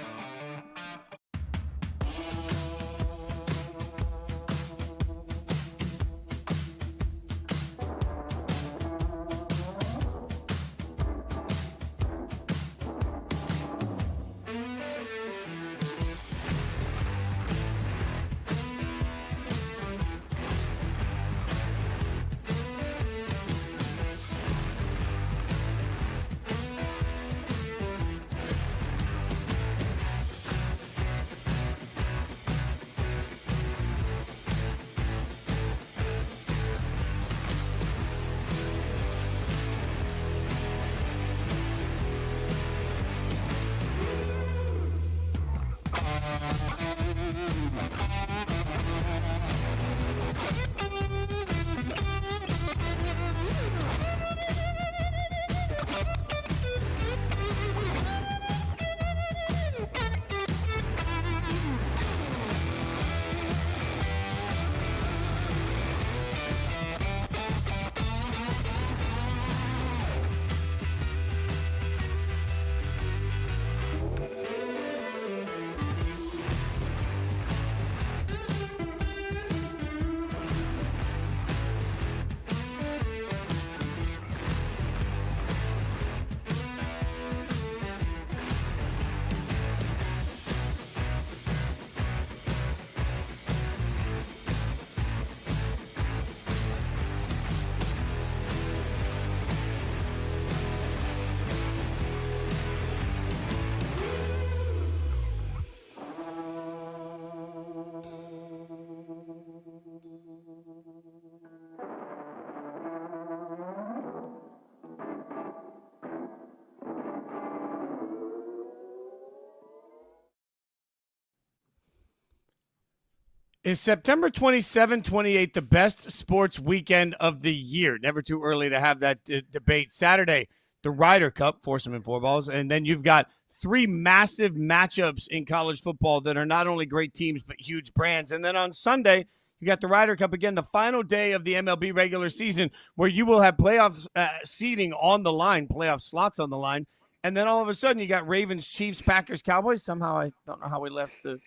Is September 27, 28 the best sports weekend of the year? Never too early to have that debate. Saturday, the Ryder Cup, foursome and four balls, and then you've got three massive matchups in college football that are not only great teams but huge brands. And then on Sunday, you got the Ryder Cup again, the final day of the MLB regular season, where you will have playoff seeding on the line, playoff slots on the line. And then all of a sudden, you got Ravens, Chiefs, Packers, Cowboys. Somehow, I don't know how we left the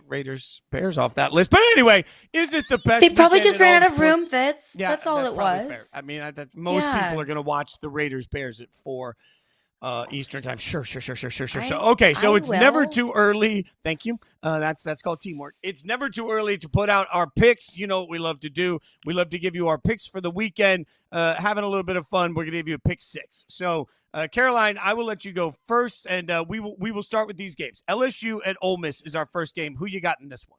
Raiders, Bears off that list. But anyway, is it the best? They probably just ran out of sports? room, Fitz. Yeah, that's all it was. Fair. I mean, most people are going to watch the Raiders, Bears at 4 Eastern time. Sure. Okay, so it's never too early. Thank you. That's called teamwork. It's never too early to put out our picks. You know what we love to do. We love to give you our picks for the weekend. Having a little bit of fun. We're going to give you a pick 6. So, Caroline, I will let you go first, and we will start with these games. LSU at Ole Miss is our first game. Who you got in this one?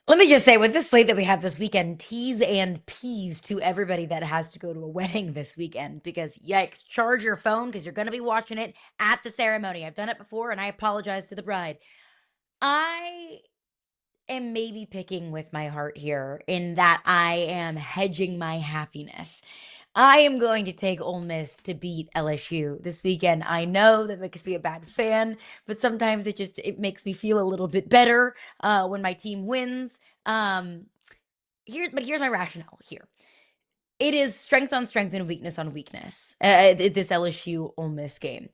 Let me just say, with this slate that we have this weekend, T's and P's to everybody that has to go to a wedding this weekend, because yikes, charge your phone because you're going to be watching it at the ceremony. I've done it before, and I apologize to the bride. I am maybe picking with my heart here in that I am hedging my happiness. I am going to take Ole Miss to beat LSU this weekend. I know that makes me a bad fan, but sometimes it makes me feel a little bit better when my team wins. Here's my rationale here. It is strength on strength and weakness on weakness. This LSU Ole Miss game.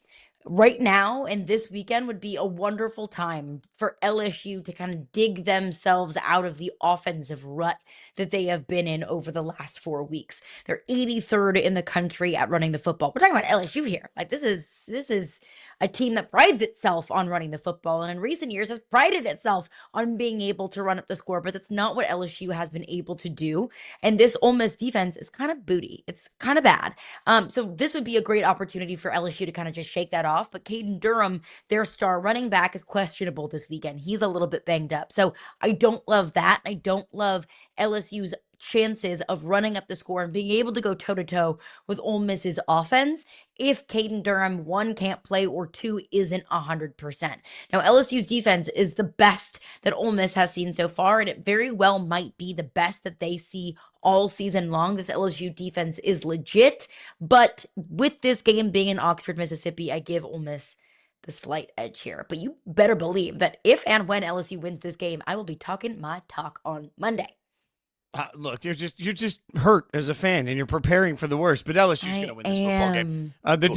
Right now and this weekend would be a wonderful time for LSU to kind of dig themselves out of the offensive rut that they have been in over the last 4 weeks. They're 83rd in the country at running the football. We're talking about LSU here. Like this is a team that prides itself on running the football, and in recent years has prided itself on being able to run up the score, but that's not what LSU has been able to do. And this Ole Miss defense is kind of booty. It's kind of bad. So this would be a great opportunity for LSU to kind of just shake that off. But Caden Durham, their star running back, is questionable this weekend. He's a little bit banged up. So I don't love that. I don't love LSU's chances of running up the score and being able to go toe-to-toe with Ole Miss's offense if Caden Durham, 1, can't play, or 2, isn't 100%. Now, LSU's defense is the best that Ole Miss has seen so far, and it very well might be the best that they see all season long. This LSU defense is legit, but with this game being in Oxford, Mississippi, I give Ole Miss the slight edge here. But you better believe that if and when LSU wins this game, I will be talking my talk on Monday. Look, you're just hurt as a fan, and you're preparing for the worst. But LSU's going to win this football game. The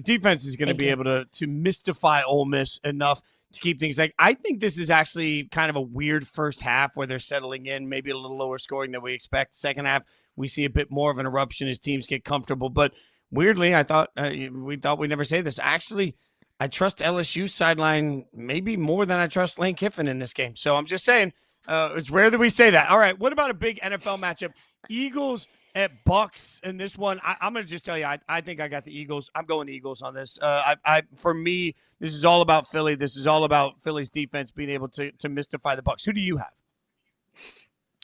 defense is going to be able to mystify Ole Miss enough to keep things like. I think this is actually kind of a weird first half where they're settling in, maybe a little lower scoring than we expect. Second half, we see a bit more of an eruption as teams get comfortable. But weirdly, I thought we'd never say this. Actually, I trust LSU's sideline maybe more than I trust Lane Kiffin in this game. So I'm just saying. It's rare that we say that. All right, what about a big NFL matchup? Eagles at Bucks in this one. I'm going to just tell you, I think I got the Eagles. I'm going Eagles on this. For me, this is all about Philly. This is all about Philly's defense being able to mystify the Bucks. Who do you have?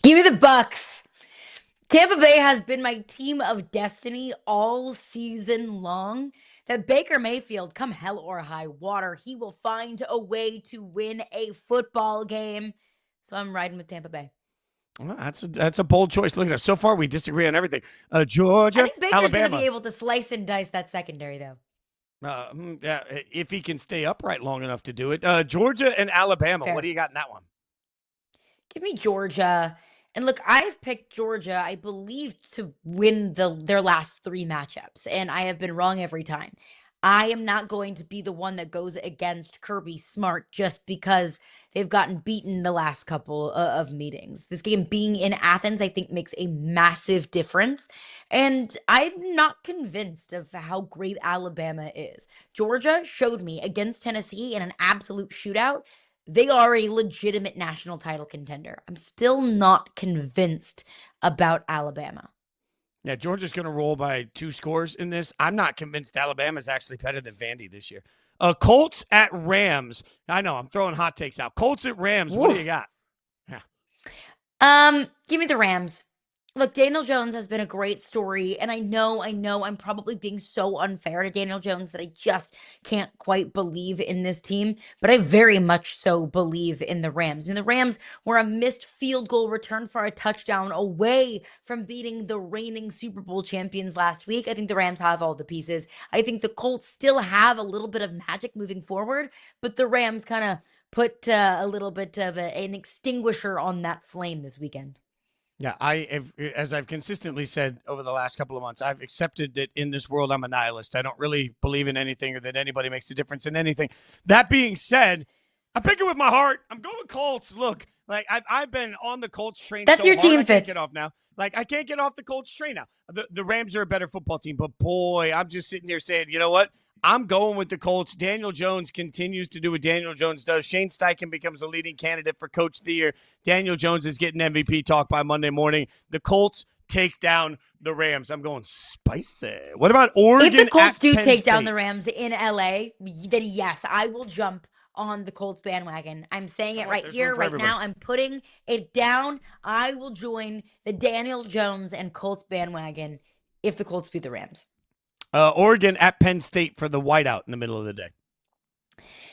Give me the Bucks. Tampa Bay has been my team of destiny all season long. That Baker Mayfield, come hell or high water, he will find a way to win a football game. So I'm riding with Tampa Bay. Well, that's a bold choice. Look at us. So far, we disagree on everything. Georgia, I think Baker's Alabama. going to be able to slice and dice that secondary, though. Yeah, if he can stay upright long enough to do it. Georgia and Alabama. Fair. What do you got in that one? Give me Georgia. And look, I've picked Georgia, I believe, to win their last 3 matchups. And I have been wrong every time. I am not going to be the one that goes against Kirby Smart just because they've gotten beaten the last couple of meetings. This game being in Athens, I think, makes a massive difference. And I'm not convinced of how great Alabama is. Georgia showed me against Tennessee in an absolute shootout. They are a legitimate national title contender. I'm still not convinced about Alabama. Yeah, Georgia's going to roll by 2 scores in this. I'm not convinced Alabama's actually better than Vandy this year. Colts at Rams. I know, I'm throwing hot takes out. Colts at Rams. What do you got? Yeah. Give me the Rams. Look, Daniel Jones has been a great story, and I know I'm probably being so unfair to Daniel Jones that I just can't quite believe in this team, but I very much so believe in the Rams. I mean, the Rams were a missed field goal return for a touchdown away from beating the reigning Super Bowl champions last week. I think the Rams have all the pieces. I think the Colts still have a little bit of magic moving forward, but the Rams kind of put a little bit of an extinguisher on that flame this weekend. Yeah, as I've consistently said over the last couple of months, I've accepted that in this world I'm a nihilist. I don't really believe in anything or that anybody makes a difference in anything. That being said, I'm picking with my heart. I'm going Colts. Look, like I've been on the Colts train. That's so your hard, team, I can't Fitz. get off now. Like I can't get off the Colts train now. The Rams are a better football team, but boy, I'm just sitting here saying, you know what? I'm going with the Colts. Daniel Jones continues to do what Daniel Jones does. Shane Steichen becomes a leading candidate for Coach of the Year. Daniel Jones is getting MVP talk by Monday morning. The Colts take down the Rams. I'm going spicy. What about Oregon? If the Colts do Penn take State? down the Rams in LA, then yes, I will jump on the Colts bandwagon. I'm saying it right here, right now. I'm putting it down. I will join the Daniel Jones and Colts bandwagon if the Colts beat the Rams. Oregon at Penn State for the whiteout in the middle of the day.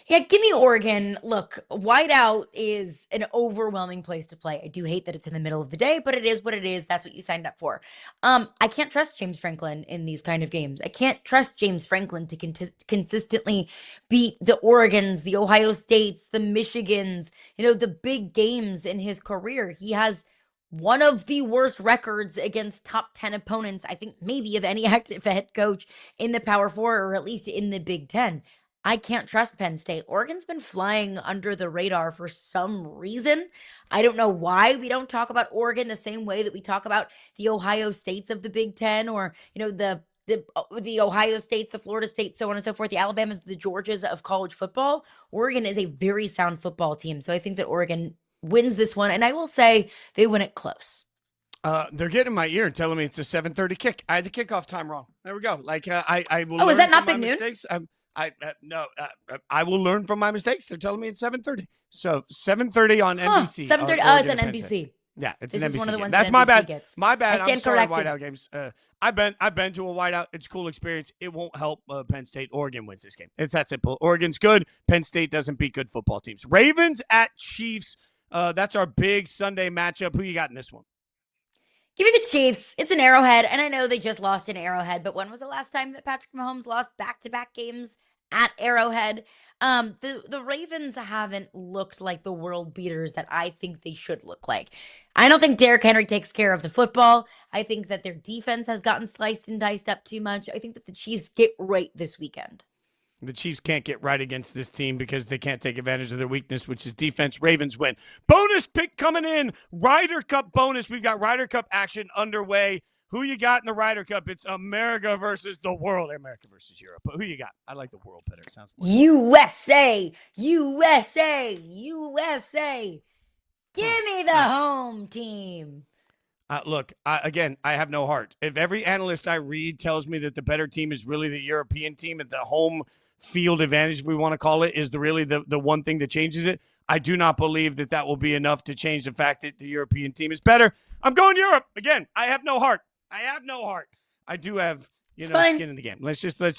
Yeah, give me Oregon. Look, whiteout is an overwhelming place to play. I do hate that it's in the middle of the day, but it is what it is. That's what you signed up for. I can't trust James Franklin in these kind of games. I can't trust James Franklin to consistently beat the Oregons, the Ohio States, the Michigans, the big games in his career. He has one of the worst records against top 10 opponents, I think maybe of any active head coach in the Power Four, or at least in the Big Ten. I can't trust Penn State. Oregon's been flying under the radar for some reason. I don't know why we don't talk about Oregon the same way that we talk about the Ohio States of the Big Ten, or, the Ohio States, the Florida States, so on and so forth, the Alabamas, the Georgias of college football. Oregon is a very sound football team. So I think that Oregon wins this one, and I will say they win it close. They're getting in my ear and telling me it's a 7:30 kick. I had the kickoff time wrong. There we go. Like I will. Oh, is that not big noon? Mistakes. I will learn from my mistakes. They're telling me it's 7:30. So 7:30 on NBC. 7:30. Oh, it's on NBC. Yeah, it's this an is NBC one of the game. ones That's that my NBC bad. Gets. My bad. I'm sorry. corrected. Whiteout games. I've been to a whiteout. It's a cool experience. It won't help Penn State. Oregon wins this game. It's that simple. Oregon's good. Penn State doesn't beat good football teams. Ravens at Chiefs. That's our big Sunday matchup. Who you got in this one? Give me the Chiefs. It's an Arrowhead, and I know they just lost in Arrowhead, but when was the last time that Patrick Mahomes lost back-to-back games at Arrowhead? The Ravens haven't looked like the world beaters that I think they should look like. I don't think Derrick Henry takes care of the football. I think that their defense has gotten sliced and diced up too much. I think that the Chiefs get right this weekend. The Chiefs can't get right against this team because they can't take advantage of their weakness, which is defense. Ravens win. Bonus pick coming in. Ryder Cup bonus. We've got Ryder Cup action underway. Who you got in the Ryder Cup? It's America versus the world. America versus Europe. But who you got? I like the world better. It sounds more USA. USA. USA. Give me the home team. Look, I have no heart. If every analyst I read tells me that the better team is really the European team and the home field advantage, if we want to call it, is the one thing that changes it, I do not believe that will be enough to change the fact that the European team is better. I'm going Europe. Again, I have no heart. I do have, skin in the game. Let's just. No,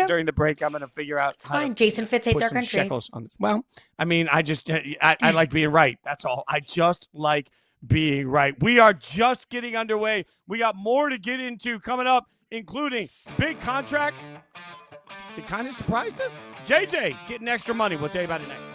during the break, I'm going to figure out. It's fine. Jason Fitz hates our country. Shekels on this. Well, I mean, I like being right. That's all. I just like being right. We are just getting underway. We got more to get into coming up, including big contracts. It kind of surprised us. JJ getting extra money. We'll tell you about it next.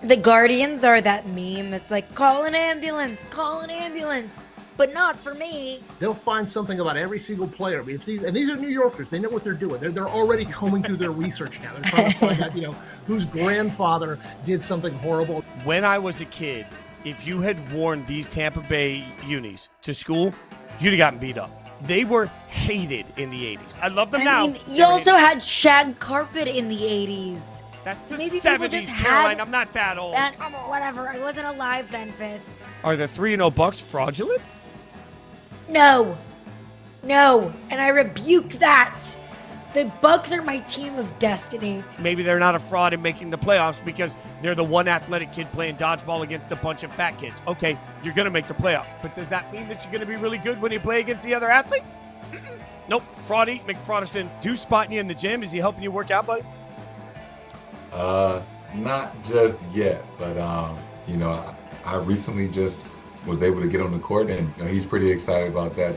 The Guardians are that meme. It's like, call an ambulance, call an ambulance. But not for me. They'll find something about every single player. I mean, these are New Yorkers. They know what they're doing. They're already combing through their research now. They're trying to find out, whose grandfather did something horrible. When I was a kid, if you had worn these Tampa Bay unis to school, you'd have gotten beat up. They were hated in the 80s. I love them now. You also had shag carpet in the 80s. That's so the maybe 70s, Caroline. I'm not that old. Come on. Whatever. I wasn't alive then, Fitz. Are the 3-0 Bucks fraudulent? No. And I rebuke that. The Bucks are my team of destiny. Maybe they're not a fraud in making the playoffs because they're the one athletic kid playing dodgeball against a bunch of fat kids. Okay, you're going to make the playoffs. But does that mean that you're going to be really good when you play against the other athletes? Nope. Fraudy McFraudison, do spotting you in the gym. Is he helping you work out, buddy? Not just yet. But, I recently just was able to get on the court, and he's pretty excited about that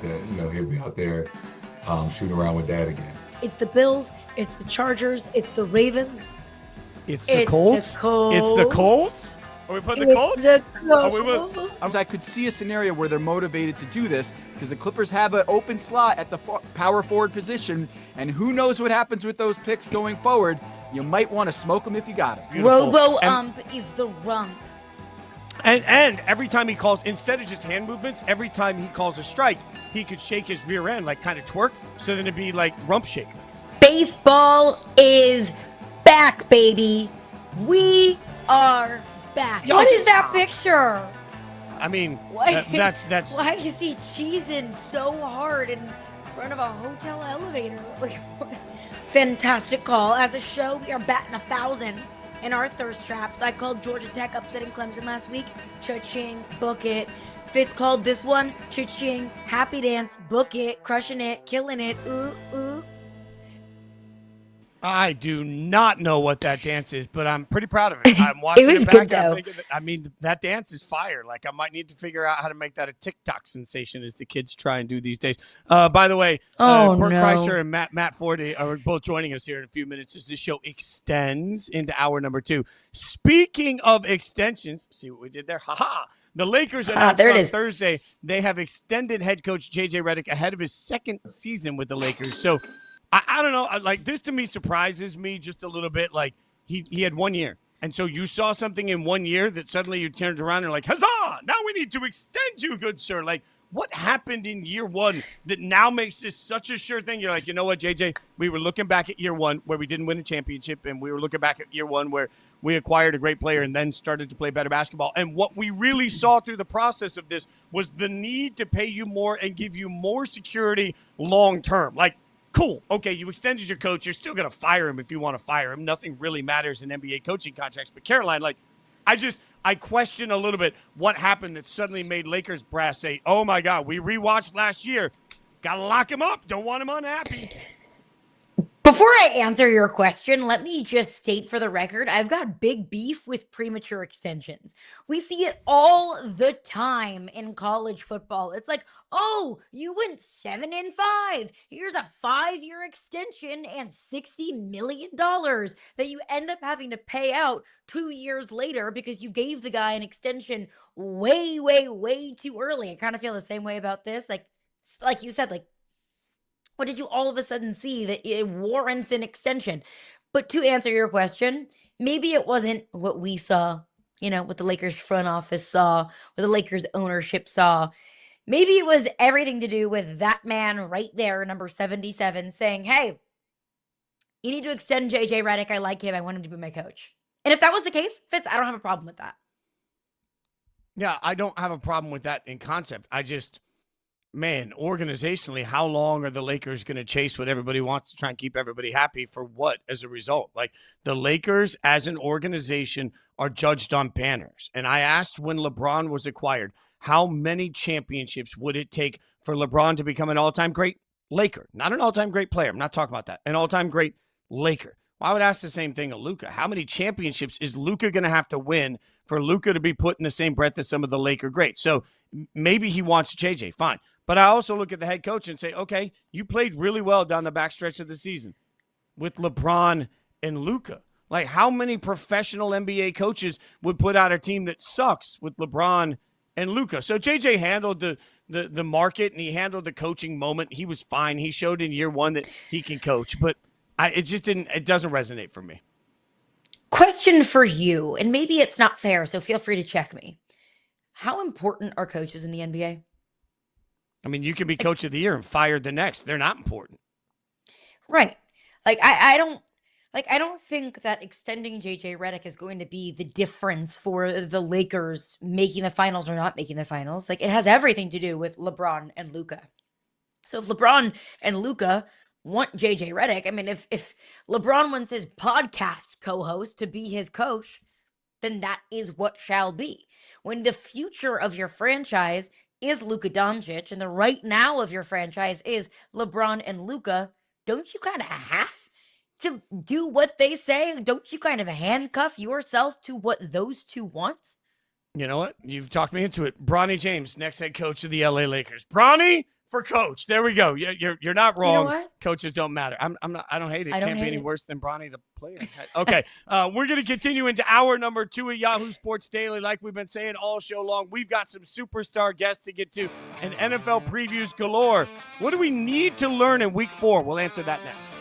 he'll be out there shooting around with Dad again. It's the Bills, it's the Chargers, it's the Ravens. It's the Colts? It's the Colts? Are we putting the Colts? I could see a scenario where they're motivated to do this because the Clippers have an open slot at the power forward position, and who knows what happens with those picks going forward. You might want to smoke them if you got them. Robo-ump is the rump. And every time he calls, instead of just hand movements, every time he calls a strike, he could shake his rear end, like kind of twerk, so then it'd be like rump shake. Baseball is back, baby. We are back. What is that picture? I mean, that's. Why do you see cheesing so hard in front of a hotel elevator? Fantastic call. As a show, we are batting 1,000 in our thirst traps. I called Georgia Tech upsetting Clemson last week. Cha-ching, book it. Fitz called this one. Cha-ching, happy dance, book it, crushing it, killing it. Ooh, ooh. I do not know what that dance is, but I'm pretty proud of it. I'm watching it was back. good, though. That dance is fire. Like, I might need to figure out how to make that a TikTok sensation as the kids try and do these days. By the way, Bert Kreischer and Matt Forte are both joining us here in a few minutes as this show extends into hour number 2. Speaking of extensions, see what we did there? Ha-ha! The Lakers announced on Thursday they have extended head coach JJ Redick ahead of his second season with the Lakers. So, I don't know. Like, this to me surprises me just a little bit. Like, he had 1 year. And so you saw something in 1 year that suddenly you turned around and you're like, huzzah! Now we need to extend you, good sir. Like, what happened in year 1 that now makes this such a sure thing? You're like, you know what, JJ? We were looking back at year 1 where we didn't win a championship, and we were looking back at year 1 where we acquired a great player and then started to play better basketball. And what we really saw through the process of this was the need to pay you more and give you more security long term. Like, cool. Okay, you extended your coach. You're still going to fire him if you want to fire him. Nothing really matters in NBA coaching contracts. But Caroline, like, I question a little bit what happened that suddenly made Lakers brass say, oh, my God, we rewatched last year. Got to lock him up. Don't want him unhappy. Before I answer your question, let me just state for the record, I've got big beef with premature extensions. We see it all the time in college football. It's like, oh, you went 7-5. Here's a 5-year extension and $60 million that you end up having to pay out 2 years later because you gave the guy an extension way, way, way too early. I kind of feel the same way about this. Like you said, like, what did you all of a sudden see that it warrants an extension? But to answer your question, maybe it wasn't what we saw, what the Lakers front office saw, what the Lakers ownership saw. Maybe it was everything to do with that man right there, number 77, saying, hey, you need to extend JJ Redick. I like him. I want him to be my coach. And if that was the case, Fitz, I don't have a problem with that. Yeah, I don't have a problem with that in concept. Man, organizationally, how long are the Lakers going to chase what everybody wants to try and keep everybody happy for what as a result? Like, the Lakers as an organization are judged on banners. And I asked when LeBron was acquired, how many championships would it take for LeBron to become an all-time great Laker? Not an all-time great player. I'm not talking about that. An all-time great Laker. Well, I would ask the same thing of Luka. How many championships is Luka going to have to win for Luka to be put in the same breath as some of the Laker greats? So maybe he wants JJ, fine. But I also look at the head coach and say, okay, you played really well down the backstretch of the season with LeBron and Luka. Like, how many professional NBA coaches would put out a team that sucks with LeBron and Luka? So JJ handled the market, and he handled the coaching moment. He was fine. He showed in year one that he can coach, but it doesn't resonate for me. Question for you, and maybe it's not fair, so feel free to check me. How important are coaches in the NBA? I mean, you can be coach of the year and fired the next. They're not important. Right. Like, I don't think that extending JJ Redick is going to be the difference for the Lakers making the finals or not making the finals. Like, it has everything to do with LeBron and Luka. So if LeBron and Luka want JJ Redick, I mean, if LeBron wants his podcast co-host to be his coach, then that is what shall be. When the future of your franchise is Luka Doncic and the right now of your franchise is LeBron and Luka, don't you kind of have to do what they say? Don't you kind of handcuff yourself to what those two want? You know what? You've talked me into it. Bronny James, next head coach of the LA Lakers. Bronny for coach. There we go. You're not wrong. You know what? Coaches don't matter. I'm not. I don't hate it. I don't Can't be hate any it. worse than Bronny the player. Okay. We're gonna continue into hour number 2 of Yahoo Sports Daily. Like we've been saying all show long, we've got some superstar guests to get to and NFL previews galore. What do we need to learn in week 4? We'll answer that next.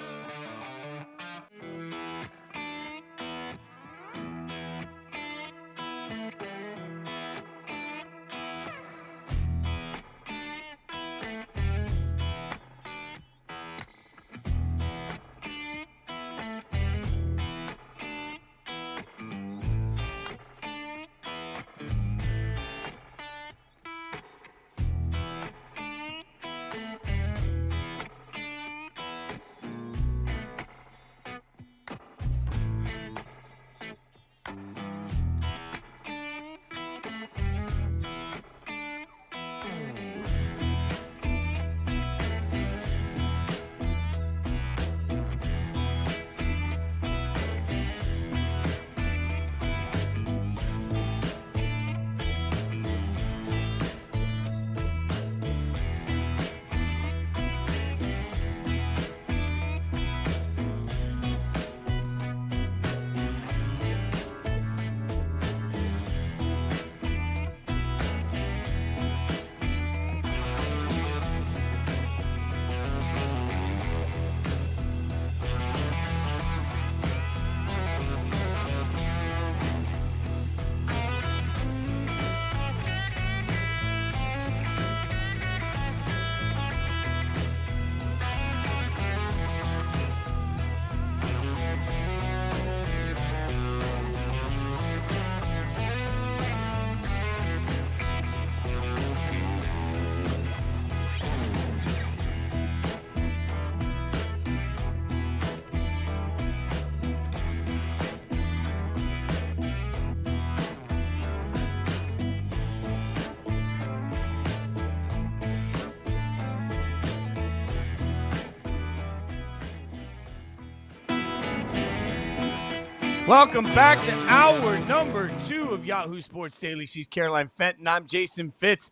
Welcome back to hour number 2 of Yahoo Sports Daily. She's Caroline Fenton. I'm Jason Fitz.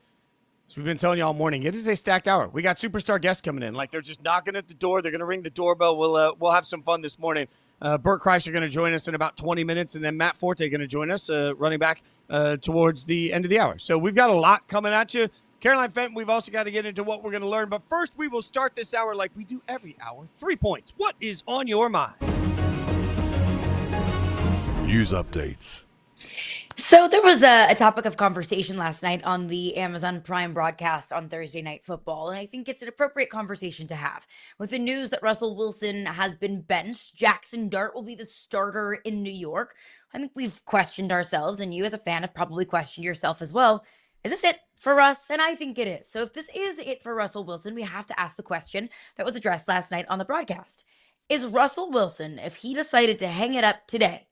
So we've been telling you all morning, it is a stacked hour. We got superstar guests coming in. Like, they're just knocking at the door. They're going to ring the doorbell. We'll have some fun this morning. Bert Kreischer going to join us in about 20 minutes, and then Matt Forte going to join us, running back towards the end of the hour. So we've got a lot coming at you. Caroline Fenton, we've also got to get into what we're going to learn. But first, we will start this hour like we do every hour. 3 points. What is on your mind? News updates. So there was a topic of conversation last night on the Amazon Prime broadcast on Thursday Night Football, and I think it's an appropriate conversation to have. With the news that Russell Wilson has been benched, Jackson Dart will be the starter in New York. I think we've questioned ourselves, and you as a fan have probably questioned yourself as well. Is this it for us? And I think it is. So if this is it for Russell Wilson, we have to ask the question that was addressed last night on the broadcast. Is Russell Wilson, if he decided to hang it up today,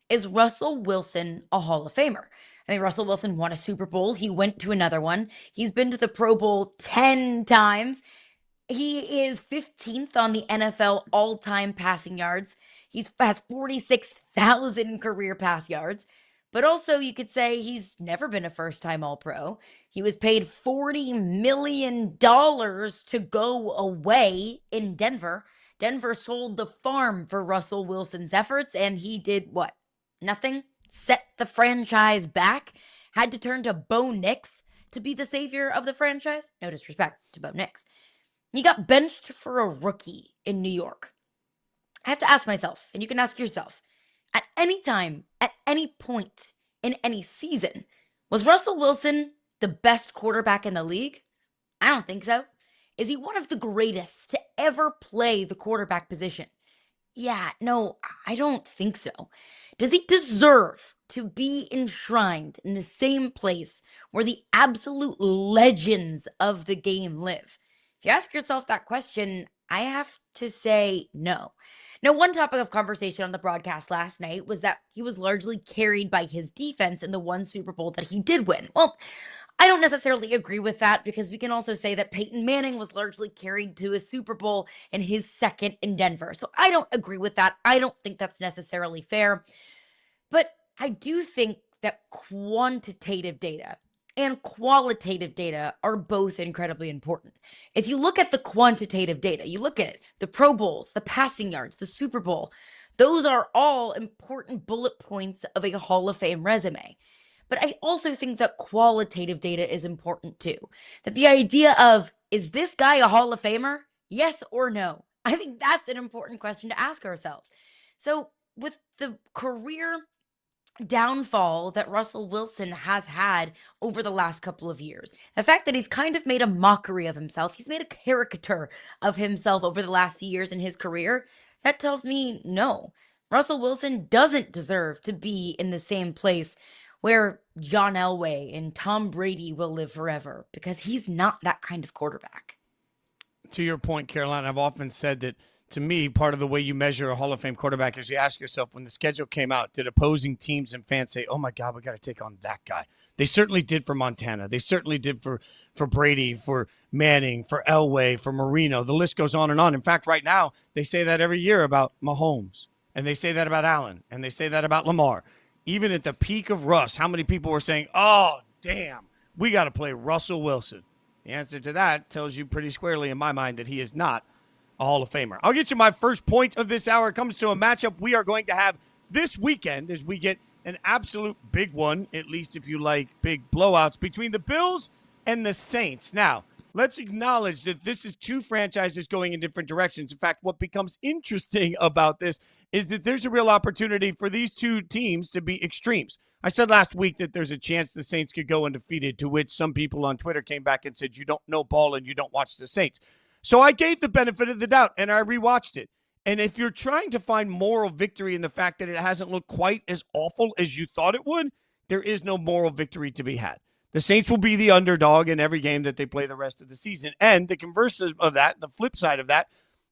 is Russell Wilson a Hall of Famer? I mean, Russell Wilson won a Super Bowl. He went to another one. He's been to the Pro Bowl 10 times. He is 15th on the NFL all-time passing yards. He has 46,000 career pass yards. But also, you could say he's never been a first-time All-Pro. He was paid $40 million to go away in Denver Denver sold the farm for Russell Wilson's efforts, and he did what? Nothing? Set the franchise back? Had to turn to Bo Nix to be the savior of the franchise? No disrespect to Bo Nix. He got benched for a rookie in New York. I have to ask myself, and you can ask yourself, at any time, at any point in any season, was Russell Wilson the best quarterback in the league? I don't think so. Is he one of the greatest to ever play the quarterback position? Yeah, no, I don't think so. Does he deserve to be enshrined in the same place where the absolute legends of the game live? If you ask yourself that question, I have to say no. Now, one topic of conversation on the broadcast last night was that he was largely carried by his defense in the one Super Bowl that he did win. Well, I don't necessarily agree with that, because we can also say that Peyton Manning was largely carried to a Super Bowl in his second in Denver. So I don't agree with that. I don't think that's necessarily fair. But I do think that quantitative data and qualitative data are both incredibly important. If you look at the quantitative data, you look at it, the Pro Bowls, the passing yards, the Super Bowl, those are all important bullet points of a Hall of Fame resume. But I also think that qualitative data is important too. That the idea of, is this guy a Hall of Famer? Yes or no? I think that's an important question to ask ourselves. So with the career downfall that Russell Wilson has had over the last couple of years, the fact that he's kind of made a mockery of himself, he's made a caricature of himself over the last few years in his career, that tells me no. Russell Wilson doesn't deserve to be in the same place where John Elway and Tom Brady will live forever, because he's not that kind of quarterback. To your point, Caroline, I've often said that, to me, part of the way you measure a Hall of Fame quarterback is you ask yourself, when the schedule came out, did opposing teams and fans say, oh my God, we got to take on that guy? They certainly did for Montana. They certainly did for Brady, for Manning, for Elway, for Marino. The list goes on and on. In fact, right now, they say that every year about Mahomes, and they say that about Allen, and they say that about Lamar. Even at the peak of Russ, how many people were saying, oh, damn, we got to play Russell Wilson? The answer to that tells you pretty squarely in my mind that he is not a Hall of Famer. I'll get you my first point of this hour. It comes to a matchup we are going to have this weekend as we get an absolute big one, at least if you like big blowouts, between the Bills and the Saints. Now, let's acknowledge that this is two franchises going in different directions. In fact, what becomes interesting about this is that there's a real opportunity for these two teams to be extremes. I said last week that there's a chance the Saints could go undefeated, to which some people on Twitter came back and said, you don't know ball and you don't watch the Saints. So I gave the benefit of the doubt, and I rewatched it. And if you're trying to find moral victory in the fact that it hasn't looked quite as awful as you thought it would, there is no moral victory to be had. The Saints will be the underdog in every game that they play the rest of the season. And the converse of that, the flip side of that,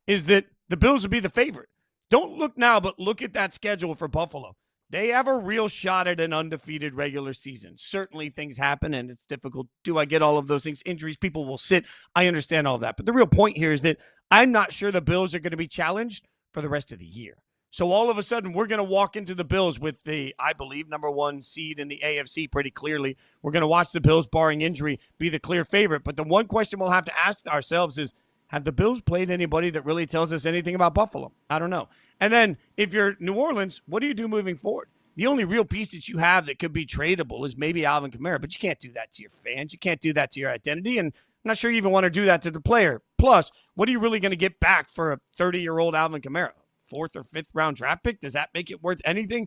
is that the Bills will be the favorite. Don't look now, but look at that schedule for Buffalo. They have a real shot at an undefeated regular season. Certainly things happen, and it's difficult. Do I get all of those things? Injuries, people will sit. I understand all of that. But the real point here is that I'm not sure the Bills are going to be challenged for the rest of the year. So all of a sudden, we're going to walk into the Bills with the, I believe, number one seed in the AFC pretty clearly. We're going to watch the Bills, barring injury, be the clear favorite. But the one question we'll have to ask ourselves is, have the Bills played anybody that really tells us anything about Buffalo? I don't know. And then if you're New Orleans, what do you do moving forward? The only real piece that you have that could be tradable is maybe Alvin Kamara, but you can't do that to your fans. You can't do that to your identity, and I'm not sure you even want to do that to the player. Plus, what are you really going to get back for a 30-year-old Alvin Kamara? 4th or 5th round draft pick? Does that make it worth anything?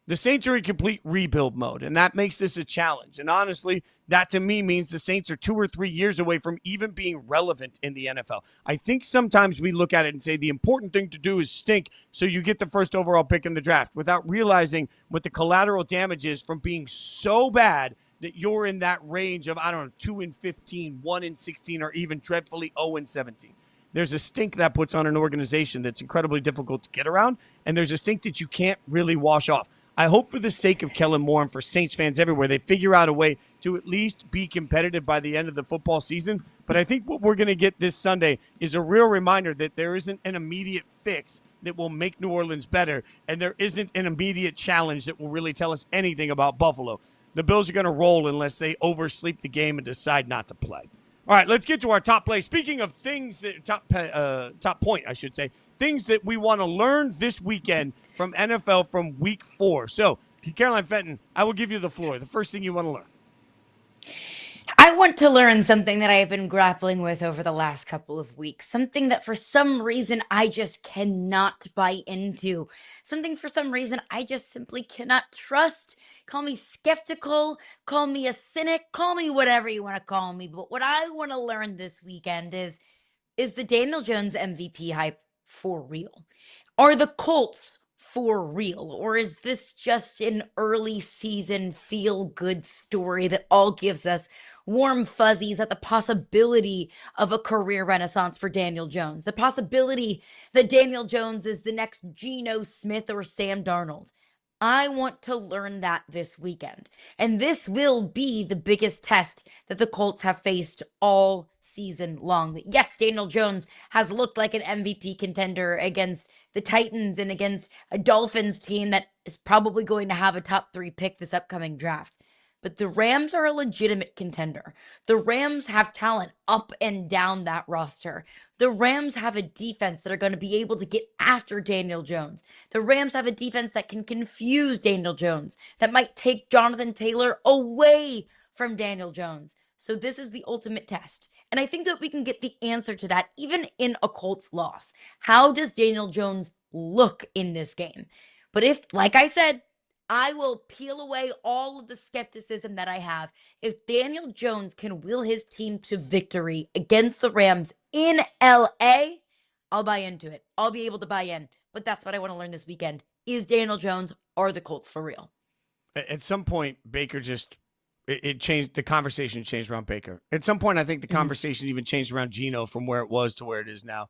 The Saints are in complete rebuild mode, and that makes this a challenge. And honestly, that to me means the Saints are 2 or 3 years away from even being relevant in the NFL. I think sometimes we look at it and say the important thing to do is stink so you get the first overall pick in the draft without realizing what the collateral damage is from being so bad that you're in that range of, 2-15, 1-16, or even dreadfully 0-17. There's a stink that puts on an organization that's incredibly difficult to get around, and there's a stink that you can't really wash off. I hope for the sake of Kellen Moore and for Saints fans everywhere, they figure out a way to at least be competitive by the end of the football season. But I think what we're going to get this Sunday is a real reminder that there isn't an immediate fix that will make New Orleans better, and there isn't an immediate challenge that will really tell us anything about Buffalo. The Bills are going to roll unless they oversleep the game and decide not to play. All right, let's get to our top play. Speaking of things that top point, I should say, things that we want to learn this weekend from NFL from Week 4. So, Caroline Fenton, I will give you the floor. The first thing you want to learn. I want to learn something that I have been grappling with over the last couple of weeks. Something that for some reason I just cannot buy into. Something for some reason I just simply cannot trust. Call me skeptical, call me a cynic, call me whatever you want to call me. But what I want to learn this weekend is the Daniel Jones MVP hype for real? Are the Colts for real? Or is this just an early season feel good story that all gives us warm fuzzies at the possibility of a career renaissance for Daniel Jones? The possibility that Daniel Jones is the next Geno Smith or Sam Darnold. I want to learn that this weekend. And this will be the biggest test that the Colts have faced all season long. Yes, Daniel Jones has looked like an MVP contender against the Titans and against a Dolphins team that is probably going to have a top 3 pick this upcoming draft. But the Rams are a legitimate contender. The Rams have talent up and down that roster. The Rams have a defense that are going to be able to get after Daniel Jones. The Rams have a defense that can confuse Daniel Jones, that might take Jonathan Taylor away from Daniel Jones. So this is the ultimate test. And I think that we can get the answer to that even in a Colts loss. How does Daniel Jones look in this game? But if, like I said, I will peel away all of the skepticism that I have. If Daniel Jones can will his team to victory against the Rams in LA, I'll buy into it. I'll be able to buy in. But that's what I want to learn this weekend. Is Daniel Jones or the Colts for real? At some point, Baker just it changed. The conversation changed around Baker. At some point, I think the conversation even changed around Geno from where it was to where it is now.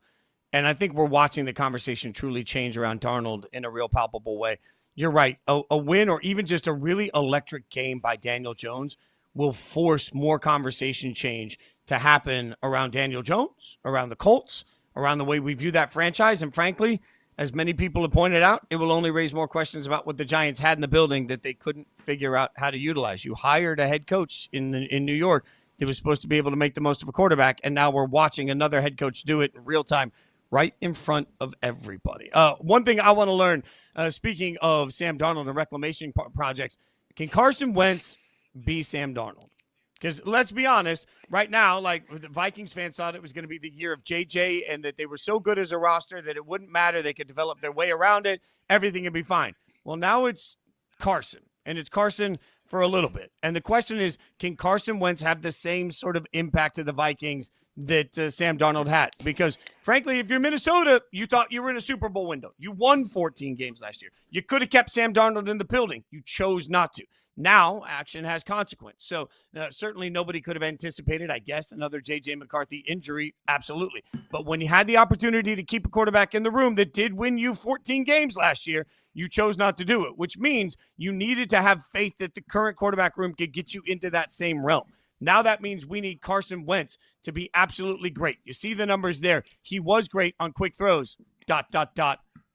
And I think we're watching the conversation truly change around Darnold in a real palpable way. You're right. A win or even just a really electric game by Daniel Jones will force more conversation change to happen around Daniel Jones, around the Colts, around the way we view that franchise. And frankly, as many people have pointed out, it will only raise more questions about what the Giants had in the building that they couldn't figure out how to utilize. You hired a head coach in New York that was supposed to be able to make the most of a quarterback, and now we're watching another head coach do it in real time right in front of everybody. One thing I want to learn, speaking of Sam Darnold and reclamation projects, can Carson Wentz be Sam Darnold? Because let's be honest, right now, like the Vikings fans thought it was going to be the year of JJ and that they were so good as a roster that it wouldn't matter. They could develop their way around it. Everything would be fine. Well, now it's Carson, and it's Carson for a little bit. And the question is, can Carson Wentz have the same sort of impact to the Vikings that Sam Darnold had? Because, frankly, if you're Minnesota, you thought you were in a Super Bowl window. You won 14 games last year. You could have kept Sam Darnold in the building. You chose not to. Now, action has consequence. So, certainly nobody could have anticipated, I guess, another J.J. McCarthy injury. Absolutely. But when you had the opportunity to keep a quarterback in the room that did win you 14 games last year, you chose not to do it, which means you needed to have faith that the current quarterback room could get you into that same realm. Now that means we need Carson Wentz to be absolutely great. You see the numbers there. He was great on quick throws, ...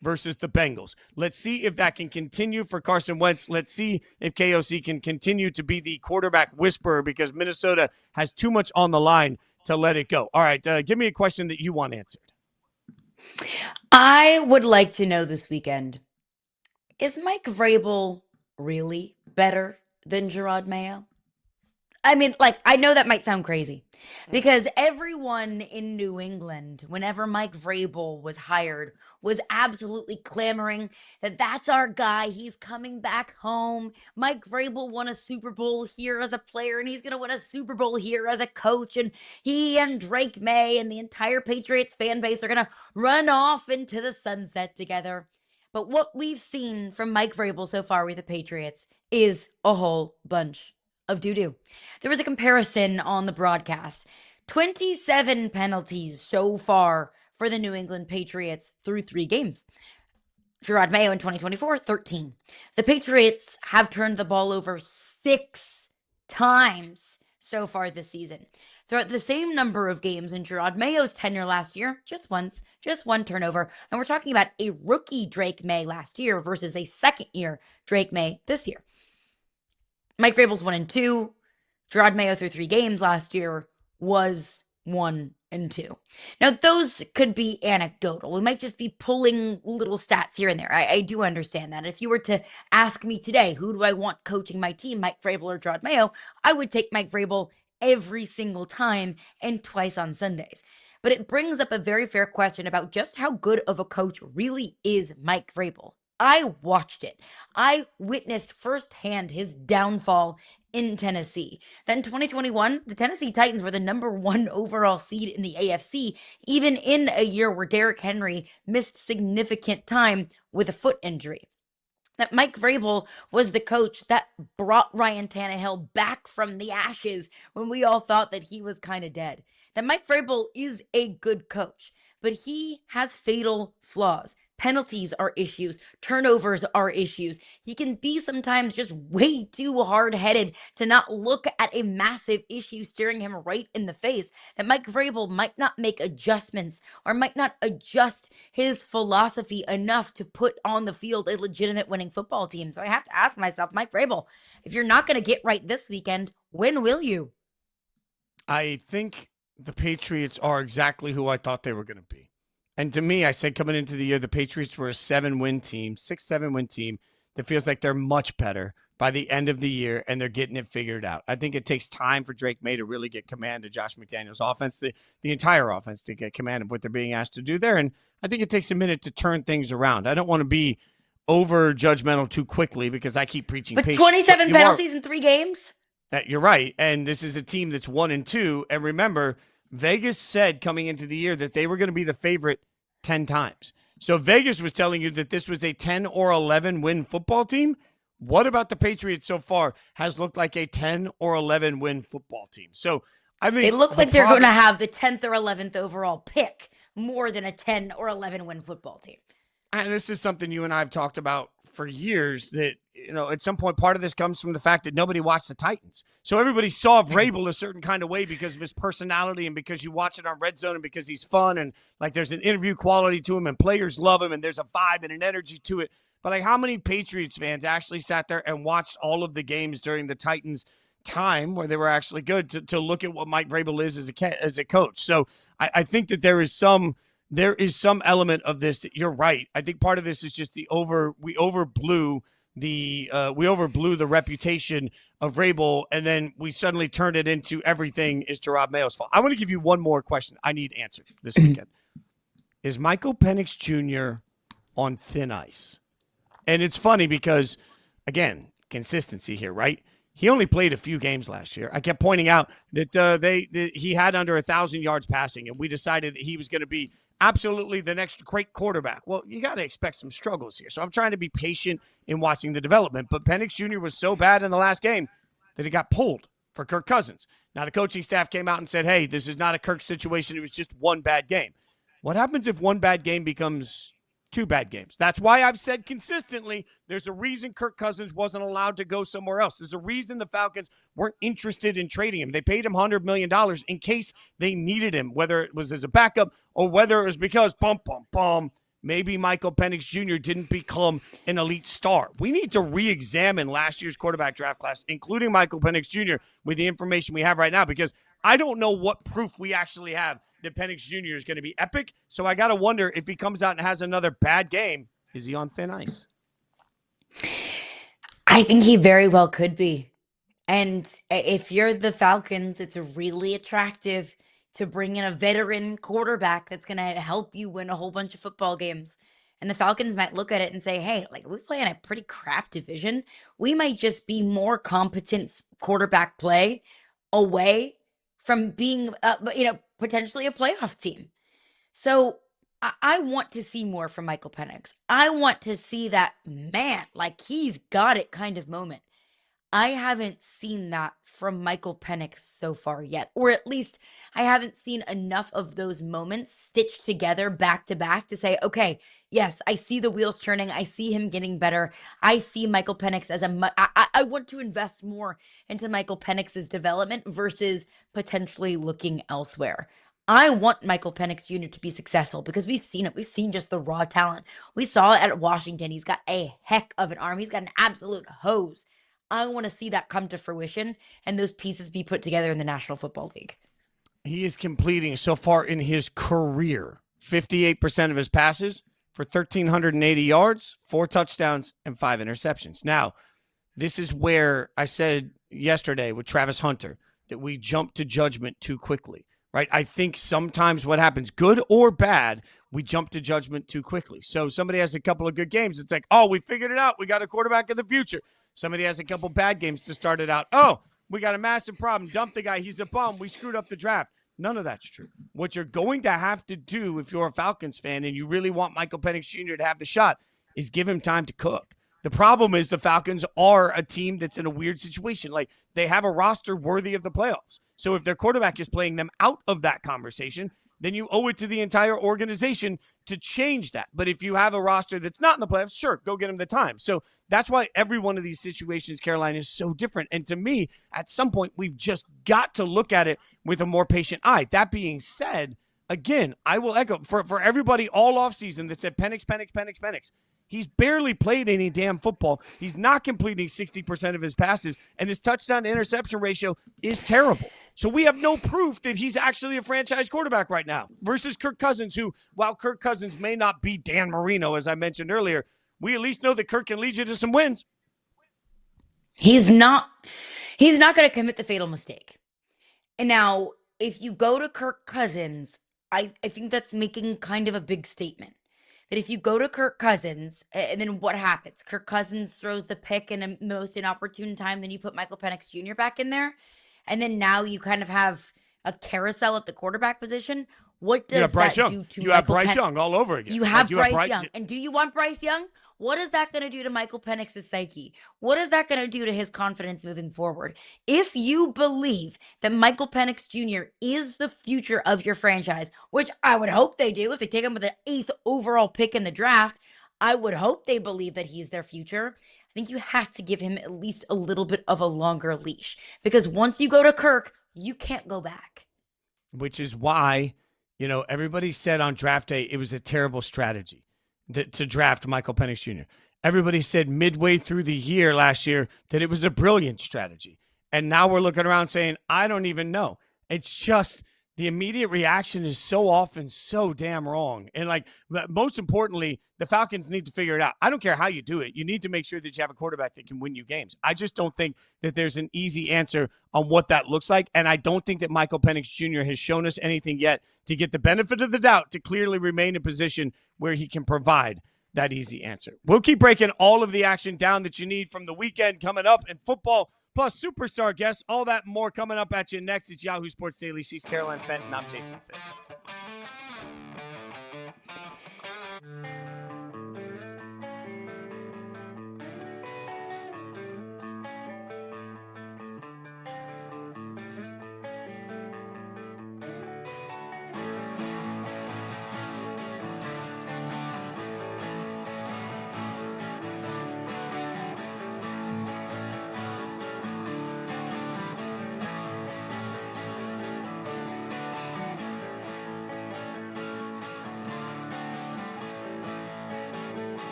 versus the Bengals. Let's see if that can continue for Carson Wentz. Let's see if KOC can continue to be the quarterback whisperer, because Minnesota has too much on the line to let it go. All right, give me a question that you want answered. I would like to know this weekend, is Mike Vrabel really better than Gerard Mayo? I mean, I know that might sound crazy because everyone in New England, whenever Mike Vrabel was hired, was absolutely clamoring that that's our guy. He's coming back home. Mike Vrabel won a Super Bowl here as a player, and he's going to win a Super Bowl here as a coach. And he and Drake May and the entire Patriots fan base are going to run off into the sunset together. But what we've seen from Mike Vrabel so far with the Patriots is a whole bunch of doo-doo. There was a comparison on the broadcast. 27 penalties so far for the New England Patriots through 3 games. Gerard Mayo in 2024, 13. The Patriots have turned the ball over 6 times so far this season. Throughout the same number of games in Gerard Mayo's tenure last year, just once, just 1 turnover. And we're talking about a rookie Drake May last year versus a second-year Drake May this year. Mike Vrabel's 1-2. Gerard Mayo through 3 games last year, was 1 and 2. Now, those could be anecdotal. We might just be pulling little stats here and there. I do understand that. If you were to ask me today, who do I want coaching my team, Mike Vrabel or Gerard Mayo, I would take Mike Vrabel every single time and twice on Sundays. But it brings up a very fair question about just how good of a coach really is Mike Vrabel. I watched it. I witnessed firsthand his downfall in Tennessee. Then 2021, the Tennessee Titans were the number 1 overall seed in the AFC, even in a year where Derrick Henry missed significant time with a foot injury. That Mike Vrabel was the coach that brought Ryan Tannehill back from the ashes when we all thought that he was kind of dead. That Mike Vrabel is a good coach, but he has fatal flaws. Penalties are issues. Turnovers are issues. He can be sometimes just way too hard-headed to not look at a massive issue staring him right in the face. That Mike Vrabel might not make adjustments or might not adjust his philosophy enough to put on the field a legitimate winning football team. So I have to ask myself, Mike Vrabel, if you're not going to get right this weekend, when will you? I think the Patriots are exactly who I thought they were going to be. And to me, I said coming into the year, the Patriots were a 7-win team, 6-7-win team that feels like they're much better by the end of the year, and they're getting it figured out. I think it takes time for Drake May to really get command of Josh McDaniels' offense, the entire offense, to get command of what they're being asked to do there. And I think it takes a minute to turn things around. I don't want to be over judgmental too quickly because I keep preaching but patience. 27 penalties in 3 games? You're right. And this is a team that's 1 and 2. And remember, Vegas said coming into the year that they were going to be the favorite 10 times. So Vegas was telling you that this was a 10 or 11 win football team. What about the Patriots so far has looked like a 10 or 11 win football team? So I think they look like they're going to have the 10th or 11th overall pick more than a 10 or 11 win football team. And this is something you and I have talked about for years, that, at some point, part of this comes from the fact that nobody watched the Titans. So everybody saw Vrabel a certain kind of way because of his personality and because you watch it on Red Zone and because he's fun and like there's an interview quality to him and players love him and there's a vibe and an energy to it. But like, how many Patriots fans actually sat there and watched all of the games during the Titans' time where they were actually good to look at what Mike Vrabel is as a coach? So I think that there is some element of this that you're right. I think part of this is just we overblew the reputation of Vrabel, and then we suddenly turned it into everything is Gerard Mayo's fault. I want to give you one more question I need answered this weekend. Is Michael Penix Jr. on thin ice? And it's funny because, again, consistency here, right? He only played a few games last year. I kept pointing out that he had under 1,000 yards passing, and we decided that he was going to be absolutely the next great quarterback. Well, you got to expect some struggles here. So I'm trying to be patient in watching the development. But Penix Jr. was so bad in the last game that he got pulled for Kirk Cousins. Now, the coaching staff came out and said, hey, this is not a Kirk situation. It was just one bad game. What happens if one bad game becomes 2 bad games? That's why I've said consistently there's a reason Kirk Cousins wasn't allowed to go somewhere else. There's a reason the Falcons weren't interested in trading him. They paid him $100 million in case they needed him, whether it was as a backup or whether it was because, maybe Michael Penix Jr. didn't become an elite star. We need to re-examine last year's quarterback draft class, including Michael Penix Jr., with the information we have right now, because I don't know what proof we actually have that Penix Jr. is going to be epic. So I got to wonder, if he comes out and has another bad game, is he on thin ice? I think he very well could be. And if you're the Falcons, it's really attractive to bring in a veteran quarterback that's going to help you win a whole bunch of football games. And the Falcons might look at it and say, hey, like, we play in a pretty crap division. We might just be more competent quarterback play away from being, potentially a playoff team. So I want to see more from Michael Penix. I want to see that, man, like, he's got it kind of moment. I haven't seen that from Michael Penix so far yet, or at least I haven't seen enough of those moments stitched together back to back to say, okay, yes, I see the wheels turning. I see him getting better. I see Michael Penix as I want to invest more into Michael Penix's development versus potentially looking elsewhere. I want Michael Penix Jr. to be successful because we've seen it. We've seen just the raw talent. We saw it at Washington. He's got a heck of an arm. He's got an absolute hose. I want to see that come to fruition and those pieces be put together in the National Football League. He is completing so far in his career 58% of his passes for 1,380 yards, 4 touchdowns, and 5 interceptions. Now, this is where I said yesterday with Travis Hunter that we jump to judgment too quickly, right? I think sometimes what happens, good or bad, we jump to judgment too quickly. So somebody has a couple of good games. It's like, oh, we figured it out. We got a quarterback of the future. Somebody has a couple bad games to start it out. Oh, we got a massive problem. Dump the guy. He's a bum. We screwed up the draft. None of that's true. What you're going to have to do if you're a Falcons fan and you really want Michael Penix Jr. to have the shot is give him time to cook. The problem is the Falcons are a team that's in a weird situation. Like, they have a roster worthy of the playoffs. So if their quarterback is playing them out of that conversation, then you owe it to the entire organization to change that. But if you have a roster that's not in the playoffs, sure, go get them the time. So that's why every one of these situations, Caroline, is so different. And to me, at some point, we've just got to look at it with a more patient eye. That being said, again, I will echo for everybody all offseason that said Penix. He's barely played any damn football. He's not completing 60% of his passes, and his touchdown to interception ratio is terrible. So we have no proof that he's actually a franchise quarterback right now versus Kirk Cousins, who, while Kirk Cousins may not be Dan Marino, as I mentioned earlier, we at least know that Kirk can lead you to some wins. He's not going to commit the fatal mistake. And now, if you go to Kirk Cousins, I think that's making kind of a big statement. That if you go to Kirk Cousins, and then what happens? Kirk Cousins throws the pick in a most inopportune time, then you put Michael Penix Jr. back in there, and then now you kind of have a carousel at the quarterback position. What does that do to you have Bryce Young all over again? You have Bryce Young. And do you want Bryce Young? What is that going to do to Michael Penix's psyche? What is that going to do to his confidence moving forward? If you believe that Michael Penix Jr. is the future of your franchise, which I would hope they do if they take him with the 8th overall pick in the draft, I would hope they believe that he's their future. I think you have to give him at least a little bit of a longer leash, because once you go to Kirk, you can't go back. Which is why, everybody said on draft day it was a terrible strategy to draft Michael Penix Jr. Everybody said midway through the year last year that it was a brilliant strategy. And now we're looking around saying, I don't even know. It's just the immediate reaction is so often so damn wrong. And most importantly, the Falcons need to figure it out. I don't care how you do it. You need to make sure that you have a quarterback that can win you games. I just don't think that there's an easy answer on what that looks like. And I don't think that Michael Penix Jr. has shown us anything yet to get the benefit of the doubt to clearly remain in position where he can provide that easy answer. We'll keep breaking all of the action down that you need from the weekend coming up in football, plus superstar guests, all that and more coming up at you next. It's Yahoo Sports Daily. She's Caroline Fenton. I'm Jason Fitz.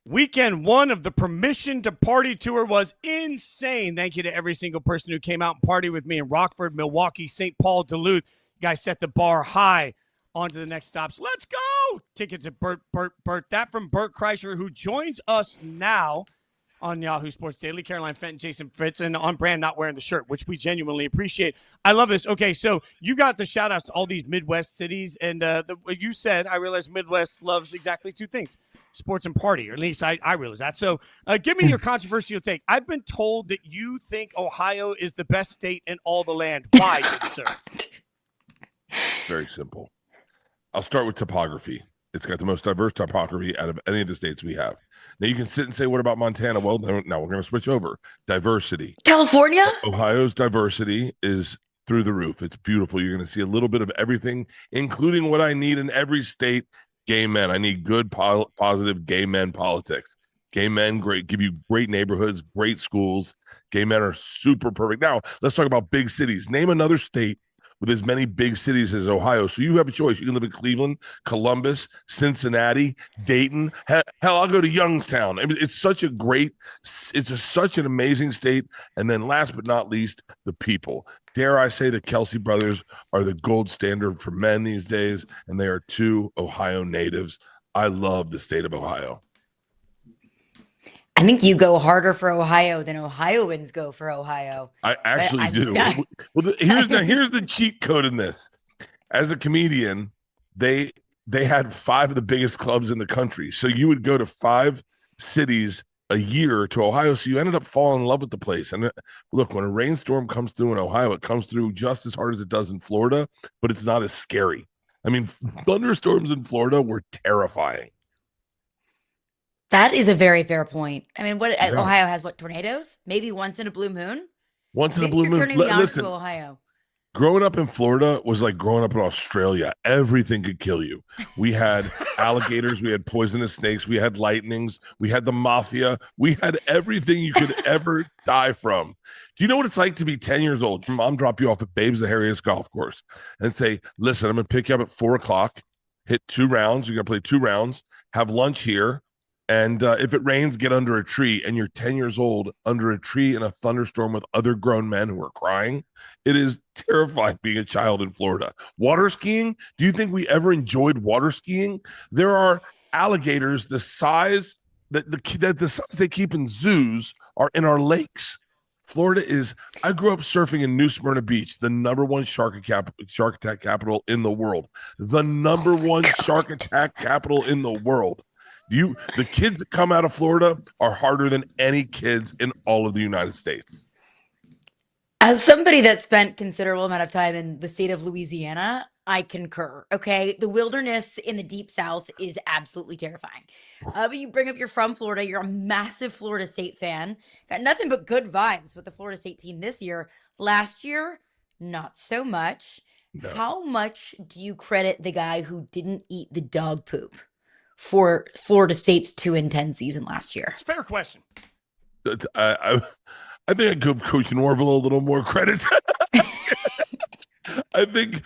Weekend one of the Permission to Party Tour was insane. Thank you to every single person who came out and partied with me in Rockford, Milwaukee, St. Paul, Duluth. You guys set the bar high. On to the next stops. Let's go! Tickets at Bert. That from Bert Kreischer, who joins us now on Yahoo Sports Daily. Caroline Fenton, Jason Fitz, and on brand, not wearing the shirt, which we genuinely appreciate. I love this. Okay, so you got the shout-outs to all these Midwest cities, and you said, I realize Midwest loves exactly two things, sports and party, or at least I realize that. So give me your controversial take. I've been told that you think Ohio is the best state in all the land. Why, good sir? It's very simple. I'll start with topography. It's got the most diverse topography out of any of the states we have. Now, you can sit and say, what about Montana? Well, now we're going to switch over. Diversity. California? Ohio's diversity is through the roof. It's beautiful. You're going to see a little bit of everything, including what I need in every state, gay men. I need good, positive gay men politics. Gay men give you great neighborhoods, great schools. Gay men are super perfect. Now, let's talk about big cities. Name another state with as many big cities as Ohio. So you have a choice. You can live in Cleveland, Columbus, Cincinnati, Dayton. Hell, I'll go to Youngstown. I mean, it's such an amazing state. And then last but not least, the people. Dare I say the Kelsey brothers are the gold standard for men these days, and they are two Ohio natives. I love the state of Ohio. I think you go harder for Ohio than Ohioans go for Ohio. I actually do. Well, here's the cheat code in this. As a comedian, they had 5 of the biggest clubs in the country. So you would go to 5 cities a year to Ohio. So you ended up falling in love with the place. And look, when a rainstorm comes through in Ohio, it comes through just as hard as it does in Florida, but it's not as scary. I mean, thunderstorms in Florida were terrifying. That is a very fair point. I mean, Ohio has tornadoes? Maybe once in a blue moon? Once in a blue moon. Listen, Ohio. Growing up in Florida was like growing up in Australia. Everything could kill you. We had alligators. We had poisonous snakes. We had lightnings. We had the mafia. We had everything you could ever die from. Do you know what it's like to be 10 years old? Your mom drop you off at Babe's the Harriest golf course and say, listen, I'm going to pick you up at 4 o'clock, hit 2 rounds. You're going to play 2 rounds, have lunch here. And if it rains, get under a tree. And you're 10 years old under a tree in a thunderstorm with other grown men who are crying. It is terrifying being a child in Florida. Water skiing. Do you think we ever enjoyed water skiing? There are alligators the size that the size they keep in zoos are in our lakes. Florida is. I grew up surfing in New Smyrna Beach, the #1 shark attack capital in the world. The #1 shark attack capital in the world. The kids that come out of Florida are harder than any kids in all of the United States. As somebody that spent considerable amount of time in the state of Louisiana, I concur. Okay, the wilderness in the deep South is absolutely terrifying. But you bring up you're from Florida. You're a massive Florida State fan. Got nothing but good vibes with the Florida State team this year. Last year, not so much. No. How much do you credit the guy who didn't eat the dog poop for Florida State's 2-10 season last year? It's a fair question. I think I give Coach Norville a little more credit. I think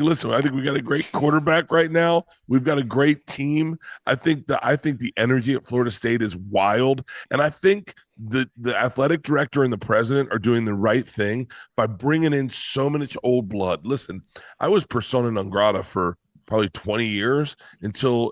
listen, I think we got a great quarterback right now. We've got a great team. I think the energy at Florida State is wild. And I think the athletic director and the president are doing the right thing by bringing in so much old blood. Listen, I was persona non grata for probably 20 years until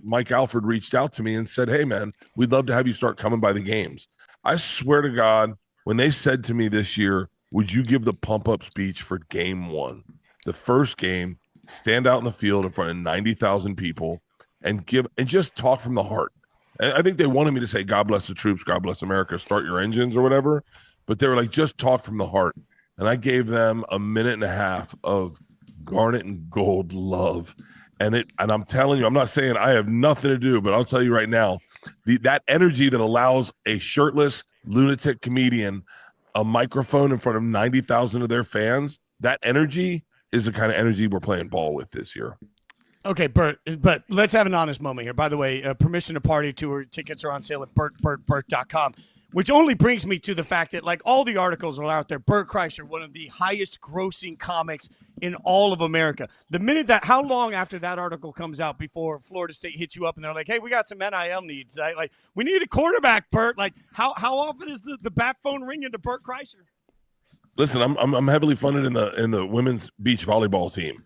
Mike Alford reached out to me and said, hey, man, we'd love to have you start coming by the games. I swear to God, when they said to me this year, would you give the pump-up speech for game 1, the first game, stand out in the field in front of 90,000 people and just talk from the heart. And I think they wanted me to say, God bless the troops, God bless America, start your engines or whatever. But they were like, just talk from the heart. And I gave them a minute and a half of garnet and gold love. And I'm telling you, I'm not saying I have nothing to do, but I'll tell you right now, that energy that allows a shirtless lunatic comedian a microphone in front of 90,000 of their fans, that energy is the kind of energy we're playing ball with this year. Okay, Bert, but let's have an honest moment here. By the way, Permission to Party Tour tickets are on sale at BertBertBert.com. Which only brings me to the fact that, like, all the articles are out there. Bert Kreischer, one of the highest grossing comics in all of America. The minute that, how long after that article comes out before Florida State hits you up and they're like, hey, we got some NIL needs. Like, we need a quarterback, Bert. Like, how often is the bat phone ringing to Bert Kreischer? Listen, I'm heavily funded in the women's beach volleyball team.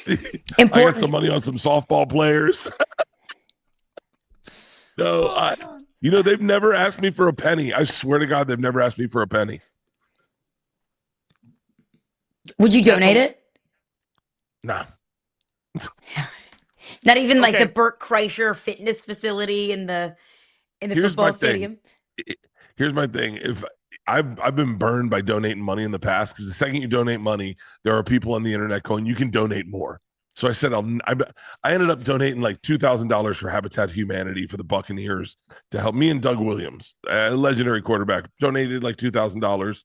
I got some money on some softball players. No, they've never asked me for a penny. I swear to God, they've never asked me for a penny. Would you donate it? Nah. Not even like the Bert Kreischer fitness facility in the football stadium. Here's my thing. If I've been burned by donating money in the past, because the second you donate money, there are people on the internet going, you can donate more. So I said, I ended up donating like $2,000 for Habitat Humanity for the Buccaneers to help me and Doug Williams, a legendary quarterback, donated like $2,000.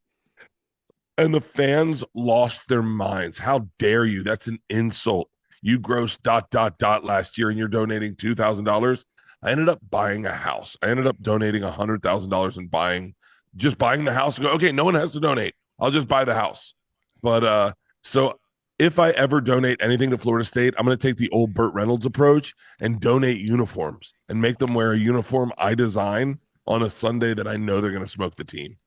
And the fans lost their minds. How dare you? That's an insult. You grossed ... last year and you're donating $2,000. I ended up buying a house. I ended up donating $100,000 and buying the house and go, okay, no one has to donate. I'll just buy the house. But so if I ever donate anything to Florida State, I'm going to take the old Burt Reynolds approach and donate uniforms and make them wear a uniform I design on a Sunday that I know they're going to smoke the team.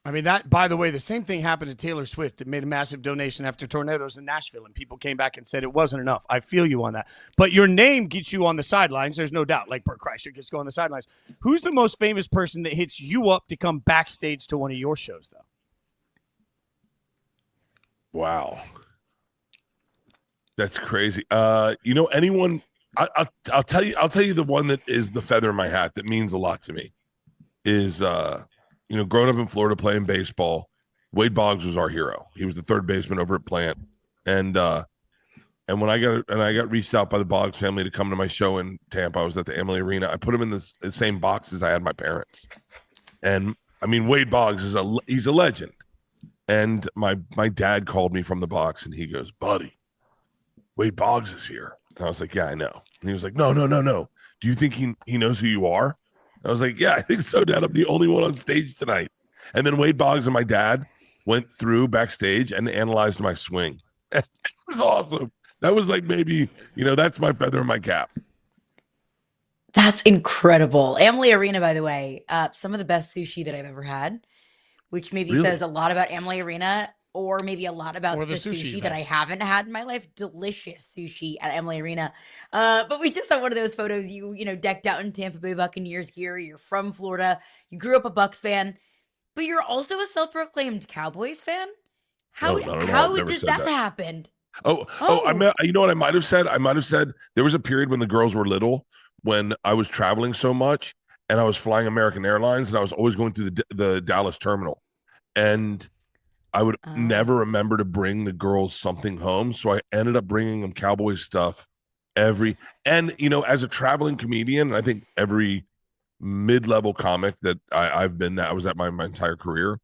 I mean, that, by the way, the same thing happened to Taylor Swift. It made a massive donation after tornadoes in Nashville, and people came back and said it wasn't enough. I feel you on that. But your name gets you on the sidelines. There's no doubt. Like Bert Kreischer gets to go on the sidelines. Who's the most famous person that hits you up to come backstage to one of your shows, though? Wow. That's crazy. Anyone, I'll tell you the one that is the feather in my hat that means a lot to me is, growing up in Florida playing baseball, Wade Boggs was our hero. He was the third baseman over at Plant. And when I got reached out by the Boggs family to come to my show in Tampa, I was at the Amalie Arena. I put him in the same box as I had my parents. And I mean, Wade Boggs he's a legend. And my dad called me from the box and he goes, buddy, Wade Boggs is here. And I was like, yeah, I know. And he was like, no. Do you think he knows who you are? I was like, yeah, I think so, Dad. I'm the only one on stage tonight. And then Wade Boggs and my dad went through backstage and analyzed my swing. It was awesome. That was like maybe, that's my feather in my cap. That's incredible. Amalie Arena, by the way, some of the best sushi that I've ever had, which maybe says a lot about Amalie Arena or maybe a lot about the sushi that I haven't had in my life. Delicious sushi at Amalie Arena. But we just saw one of those photos, you decked out in Tampa Bay Buccaneers gear. You're from Florida. You grew up a Bucs fan, but you're also a self-proclaimed Cowboys fan. How did that happen? You know what I might have said? I might have said there was a period when the girls were little, when I was traveling so much and I was flying American Airlines and I was always going through the Dallas terminal. And I would never remember to bring the girls something home. So I ended up bringing them Cowboys stuff as a traveling comedian, I think every mid-level comic that I was at my entire career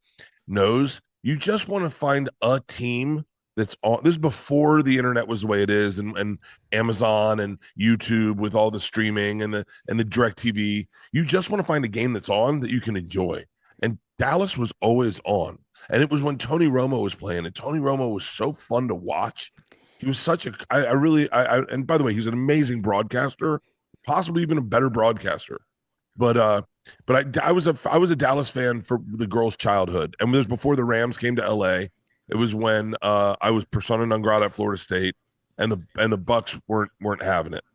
knows you just want to find a team that's on. This is before the internet was the way it is and Amazon and YouTube with all the streaming and the DirecTV. You just want to find a game that's on that you can enjoy. And Dallas was always on. And it was when Tony Romo was playing, and Tony Romo was so fun to watch. He was such a, and by the way, he's an amazing broadcaster, possibly even a better broadcaster. But I was a Dallas fan for the girls' childhood. And it was before the Rams came to LA. It was when I was persona non grata at Florida State, and the Bucks weren't having it.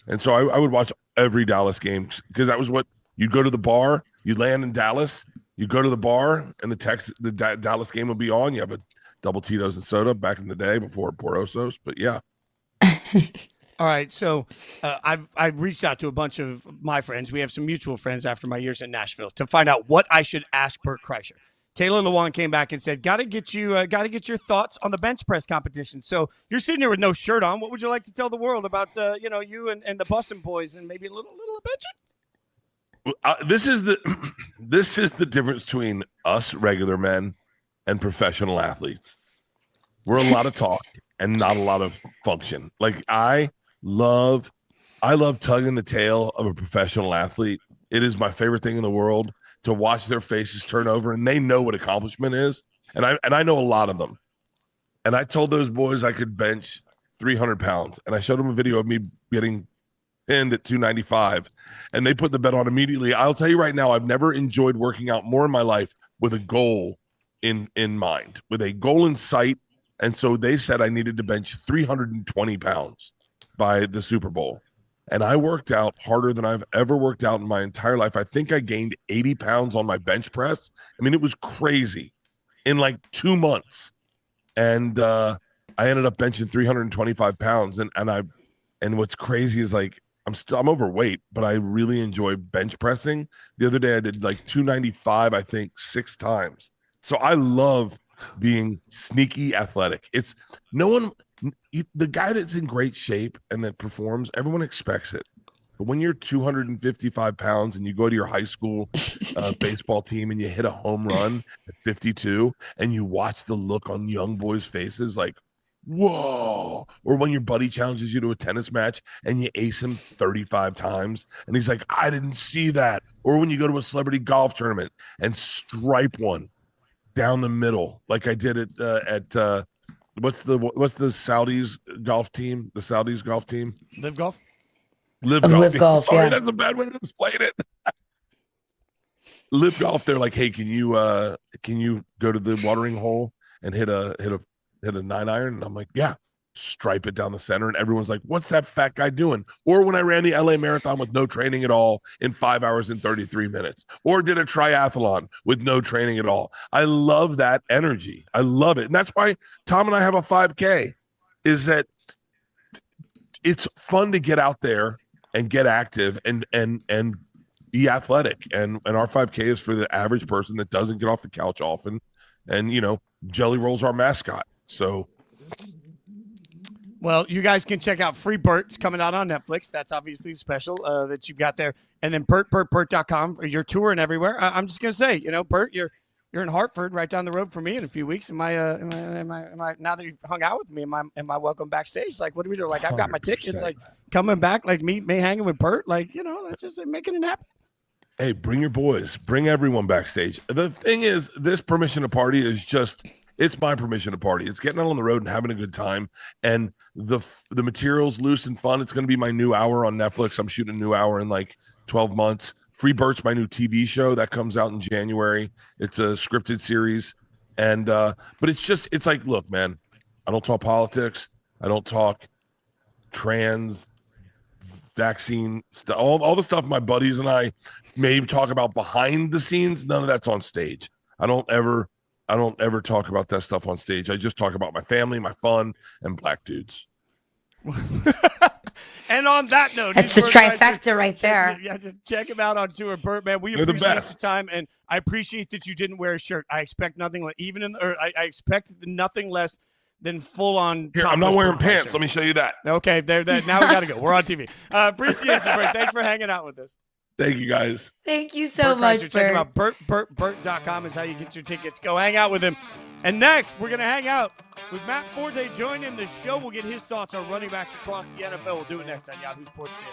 And so I would watch every Dallas game because that was what you'd go to the bar, you'd land in Dallas. You go to the bar and the Dallas game will be on. You have a double Tito's and soda back in the day before Porosos, but yeah. All right, so I've reached out to a bunch of my friends. We have some mutual friends after my years in Nashville to find out what I should ask Bert Kreischer. Taylor Lewan came back and said, "Got to get your thoughts on the bench press competition." So you're sitting here with no shirt on. What would you like to tell the world about you and the Bussin' Boys and maybe a little benching? This is the difference between us regular men and professional athletes. We're a lot of talk and not a lot of function. Like I love tugging the tail of a professional athlete It is my favorite thing in the world to watch their faces turn over, and they know what accomplishment is. And I know a lot of them. And I told those boys I could bench 300 pounds, and I showed them a video of me getting pinned at 295, and they put the bet on immediately. I'll tell you right now, I've never enjoyed working out more in my life with a goal in mind, with a goal in sight. And so they said I needed to bench 320 pounds by the Super Bowl. And I worked out harder than I've ever worked out in my entire life. I think I gained 80 pounds on my bench press. I mean, it was crazy in like 2 months. And I ended up benching 325 pounds. And what's crazy is like, I'm overweight, but I really enjoy bench pressing. The other day I did like 295, I think 6 times. So I love being sneaky athletic. It's the guy that's in great shape and that performs, everyone expects it. But when you're 255 pounds and you go to your high school baseball team and you hit a home run at 52 and you watch the look on young boys' faces like, whoa. Or when your buddy challenges you to a tennis match and you ace him 35 times and he's like, I didn't see that. Or when you go to a celebrity golf tournament and stripe one down the middle, like I did at what's the Saudis golf team? The Saudis golf team? Live Golf? Live Golf. Live Golf. Sorry, yeah. That's a bad way to explain it. Live Golf. They're like, hey, can you go to the watering hole and hit a 9-iron? And I'm like, yeah. Stripe it down the center, and everyone's like, what's that fat guy doing? Or when I ran the LA Marathon with no training at all in 5 hours and 33 minutes, or did a triathlon with no training at all. I love that energy. I love it. And that's why Tom and I have a 5K, is that it's fun to get out there and get active and be athletic. And our 5K is for the average person that doesn't get off the couch often. And, Jelly Roll's our mascot. So well, you guys can check out Free Bert. It's coming out on Netflix. That's obviously special that you've got there. And then Bert.com. You're touring everywhere. I'm just gonna say, Bert, you're in Hartford, right down the road from me in a few weeks. Am I now that you've hung out with me? Am I welcome backstage? Like, what do we do? Like, I've got my tickets. Like, coming back, like me hanging with Bert. Like, let's just making it happen. Hey, bring your boys. Bring everyone backstage. The thing is, this permission to party is just. It's my permission to party. It's getting out on the road and having a good time. And the material's loose and fun. It's going to be my new hour on Netflix. I'm shooting a new hour in like 12 months. Free Bert's my new TV show that comes out in January. It's a scripted series. And but it's like, look, man, I don't talk politics. I don't talk trans vaccine stuff. All the stuff my buddies and I may talk about behind the scenes. None of that's on stage. I don't ever talk about that stuff on stage. I just talk about my family, my fun, and black dudes. And on that note, that's the trifecta right there. Yeah, just check him out on tour, Bert. Man, we They're the appreciate best. the time, and I appreciate that you didn't wear a shirt. I expect nothing less, I expect nothing less than full on. Here, I'm not wearing pants. Let me show you that. Okay, there. Now we got to go. We're on TV. Appreciate you, Bert. Thanks for hanging out with us. Thank you, guys. Thank you so Bert much, Kreischer. Bert. Check him out. Bert.com is how you get your tickets. Go hang out with him. And next, we're going to hang out with Matt Forte joining the show. We'll get his thoughts on running backs across the NFL. We'll do it next on Yahoo Sports Daily.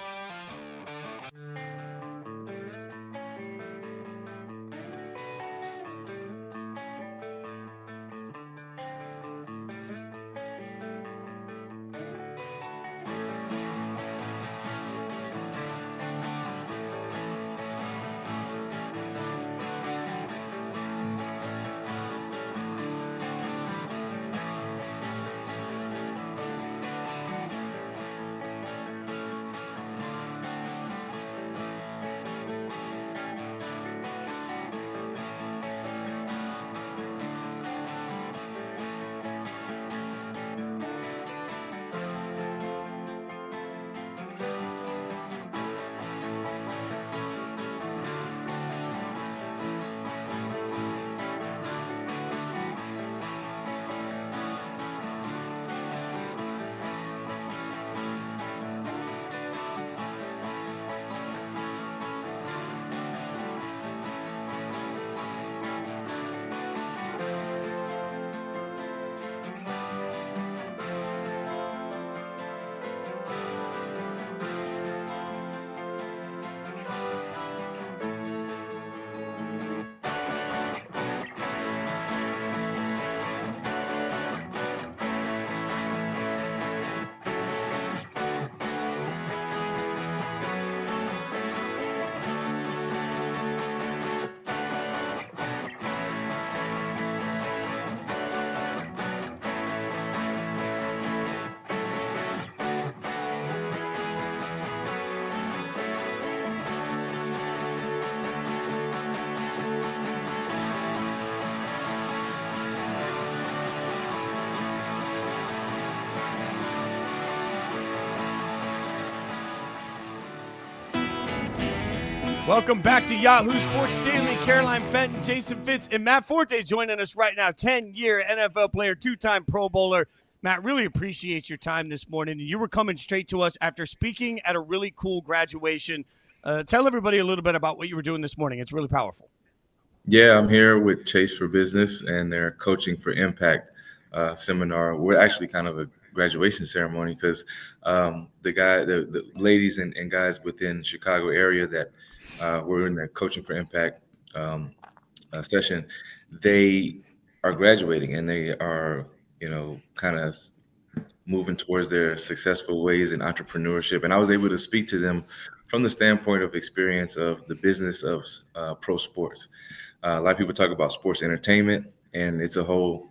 Welcome back to Yahoo Sports Daily. Caroline Fenton, Jason Fitz, and Matt Forte joining us right now. 10-year NFL player, 2-time Pro Bowler. Matt, really appreciate your time this morning. You were coming straight to us after speaking at a really cool graduation. Tell everybody a little bit about what you were doing this morning. It's really powerful. Yeah, I'm here with Chase for Business and their Coaching for Impact seminar. We're actually kind of a graduation ceremony because the ladies and guys within Chicago area that were in the Coaching for Impact session, they are graduating and they are, kind of moving towards their successful ways in entrepreneurship. And I was able to speak to them from the standpoint of experience of the business of pro sports. A lot of people talk about sports entertainment, and it's a whole,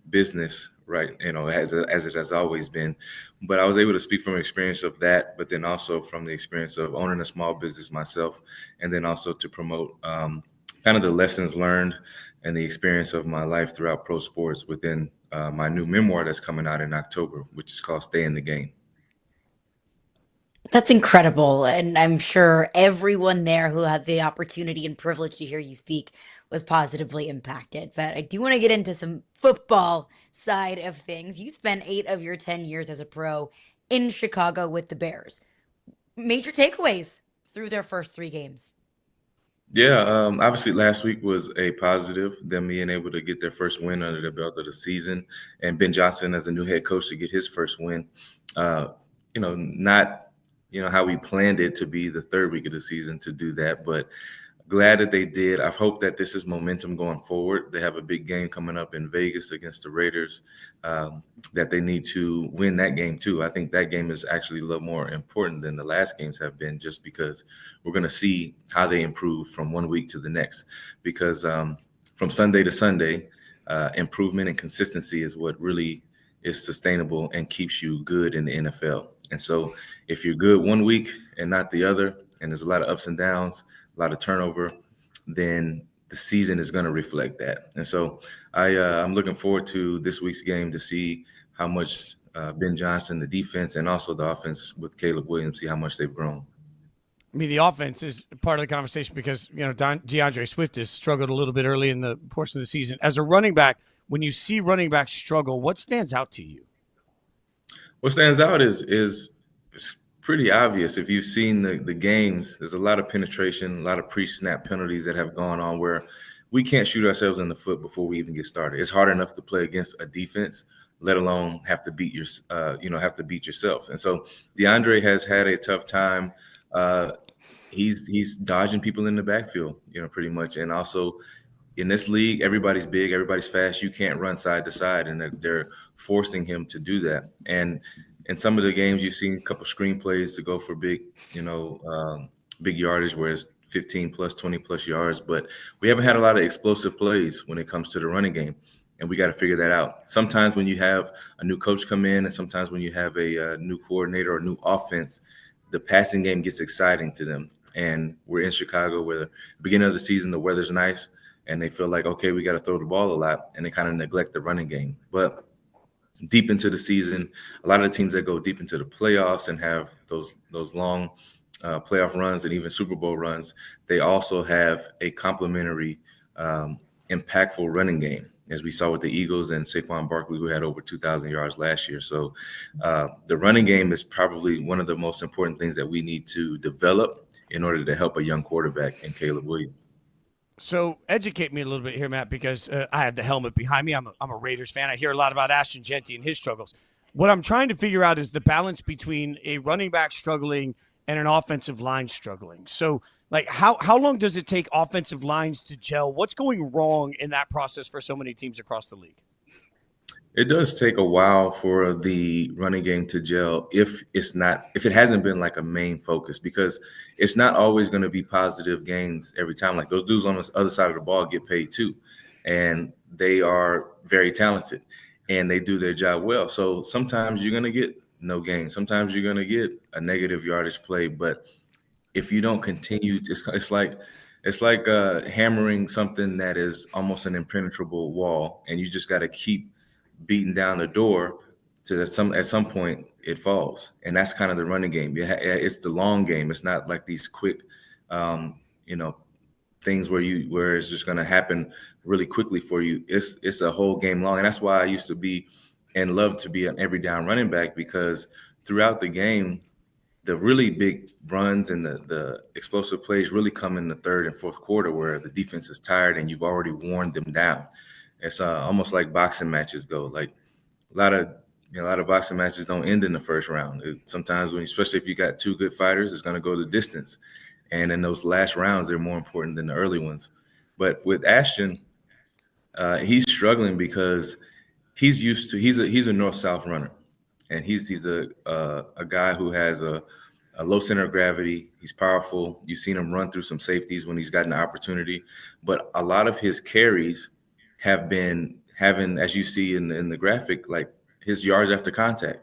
business, right? As it has always been. But I was able to speak from experience of that, but then also from the experience of owning a small business myself, and then also to promote kind of the lessons learned and the experience of my life throughout pro sports within my new memoir that's coming out in October, which is called Stay in the Game. That's incredible. And I'm sure everyone there who had the opportunity and privilege to hear you speak was positively impacted. But I do want to get into some football side of things. You spent 8 of your 10 years as a pro in Chicago with the Bears. Major takeaways through their first 3 games. Yeah, obviously last week was a positive, them being able to get their first win under the belt of the season, and Ben Johnson as a new head coach to get his first win. Not how we planned it to be the 3rd week of the season to do that, but glad that they did. I hope that this is momentum going forward. They have a big game coming up in Vegas against the Raiders that they need to win that game too. I think that game is actually a little more important than the last games have been, just because we're going to see how they improve from one week to the next. Because from Sunday to Sunday, improvement and consistency is what really is sustainable and keeps you good in the NFL. And so if you're good one week and not the other, and there's a lot of ups and downs, a lot of turnover, then the season is going to reflect that. And so I'm looking forward to this week's game to see how much Ben Johnson, the defense, and also the offense with Caleb Williams, see how much they've grown. I mean, the offense is part of the conversation because, DeAndre Swift has struggled a little bit early in the portion of the season. As a running back, when you see running backs struggle, what stands out to you? What stands out is pretty obvious. If you've seen the games, there's a lot of penetration, a lot of pre-snap penalties that have gone on where we can't shoot ourselves in the foot before we even get started. It's hard enough to play against a defense, let alone have to beat yourself. And so DeAndre has had a tough time. He's dodging people in the backfield, pretty much. And also in this league, everybody's big, everybody's fast. You can't run side to side, and they're forcing him to do that. And in some of the games, you've seen a couple screen plays to go for big yardage, where it's 15 plus, 20 plus yards. But we haven't had a lot of explosive plays when it comes to the running game, and we got to figure that out. Sometimes when you have a new coach come in, and sometimes when you have a new coordinator or new offense, the passing game gets exciting to them. And we're in Chicago where the beginning of the season, the weather's nice, and they feel like, okay, we got to throw the ball a lot, and they kind of neglect the running game. But deep into the season, a lot of the teams that go deep into the playoffs and have those long playoff runs and even Super Bowl runs, they also have a complementary, impactful running game, as we saw with the Eagles and Saquon Barkley, who had over 2,000 yards last year. So the running game is probably one of the most important things that we need to develop in order to help a young quarterback in Caleb Williams. So educate me a little bit here, Matt, because I have the helmet behind me. I'm a Raiders fan. I hear a lot about Ashton Jeanty and his struggles. What I'm trying to figure out is the balance between a running back struggling and an offensive line struggling. So, how long does it take offensive lines to gel? What's going wrong in that process for so many teams across the league? It does take a while for the running game to gel if it hasn't been like a main focus, because it's not always going to be positive gains every time. Like those dudes on the other side of the ball get paid too, and they are very talented and they do their job well. So sometimes you're going to get no gain. Sometimes you're going to get a negative yardage play, but if you don't continue, it's like hammering something that is almost an impenetrable wall, and you just got to keep beating down the door to at some point it falls. And that's kind of the running game. It's the long game. It's not like these quick things where it's just going to happen really quickly for you. It's a whole game long. And that's why I used to be and love to be an every down running back, because throughout the game, the really big runs and the explosive plays really come in the third and fourth quarter, where the defense is tired and you've already worn them down. It's almost like boxing matches go. Like a lot of boxing matches don't end in the first round. Sometimes especially if you got two good fighters, it's going to go the distance. And in those last rounds, they're more important than the early ones. But with Ashton, he's struggling because he's a north-south runner, and he's a guy who has a low center of gravity. He's powerful. You've seen him run through some safeties when he's gotten the opportunity. But a lot of his carries have been having, as you see in the graphic, like his yards after contact.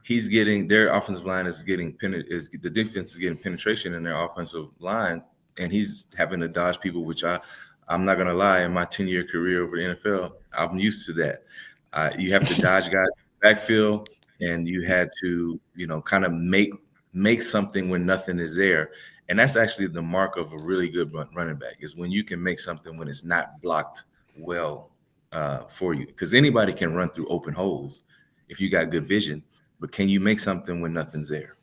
Their offensive line the defense is getting penetration in their offensive line, and he's having to dodge people, which I'm not going to lie, in my 10-year career over the NFL, I'm used to that. You have to dodge guys backfield, and you had to, kind of make something when nothing is there. And that's actually the mark of a really good running back, is when you can make something when it's not blocked well for you. Because anybody can run through open holes if you got good vision. But can you make something when nothing's there?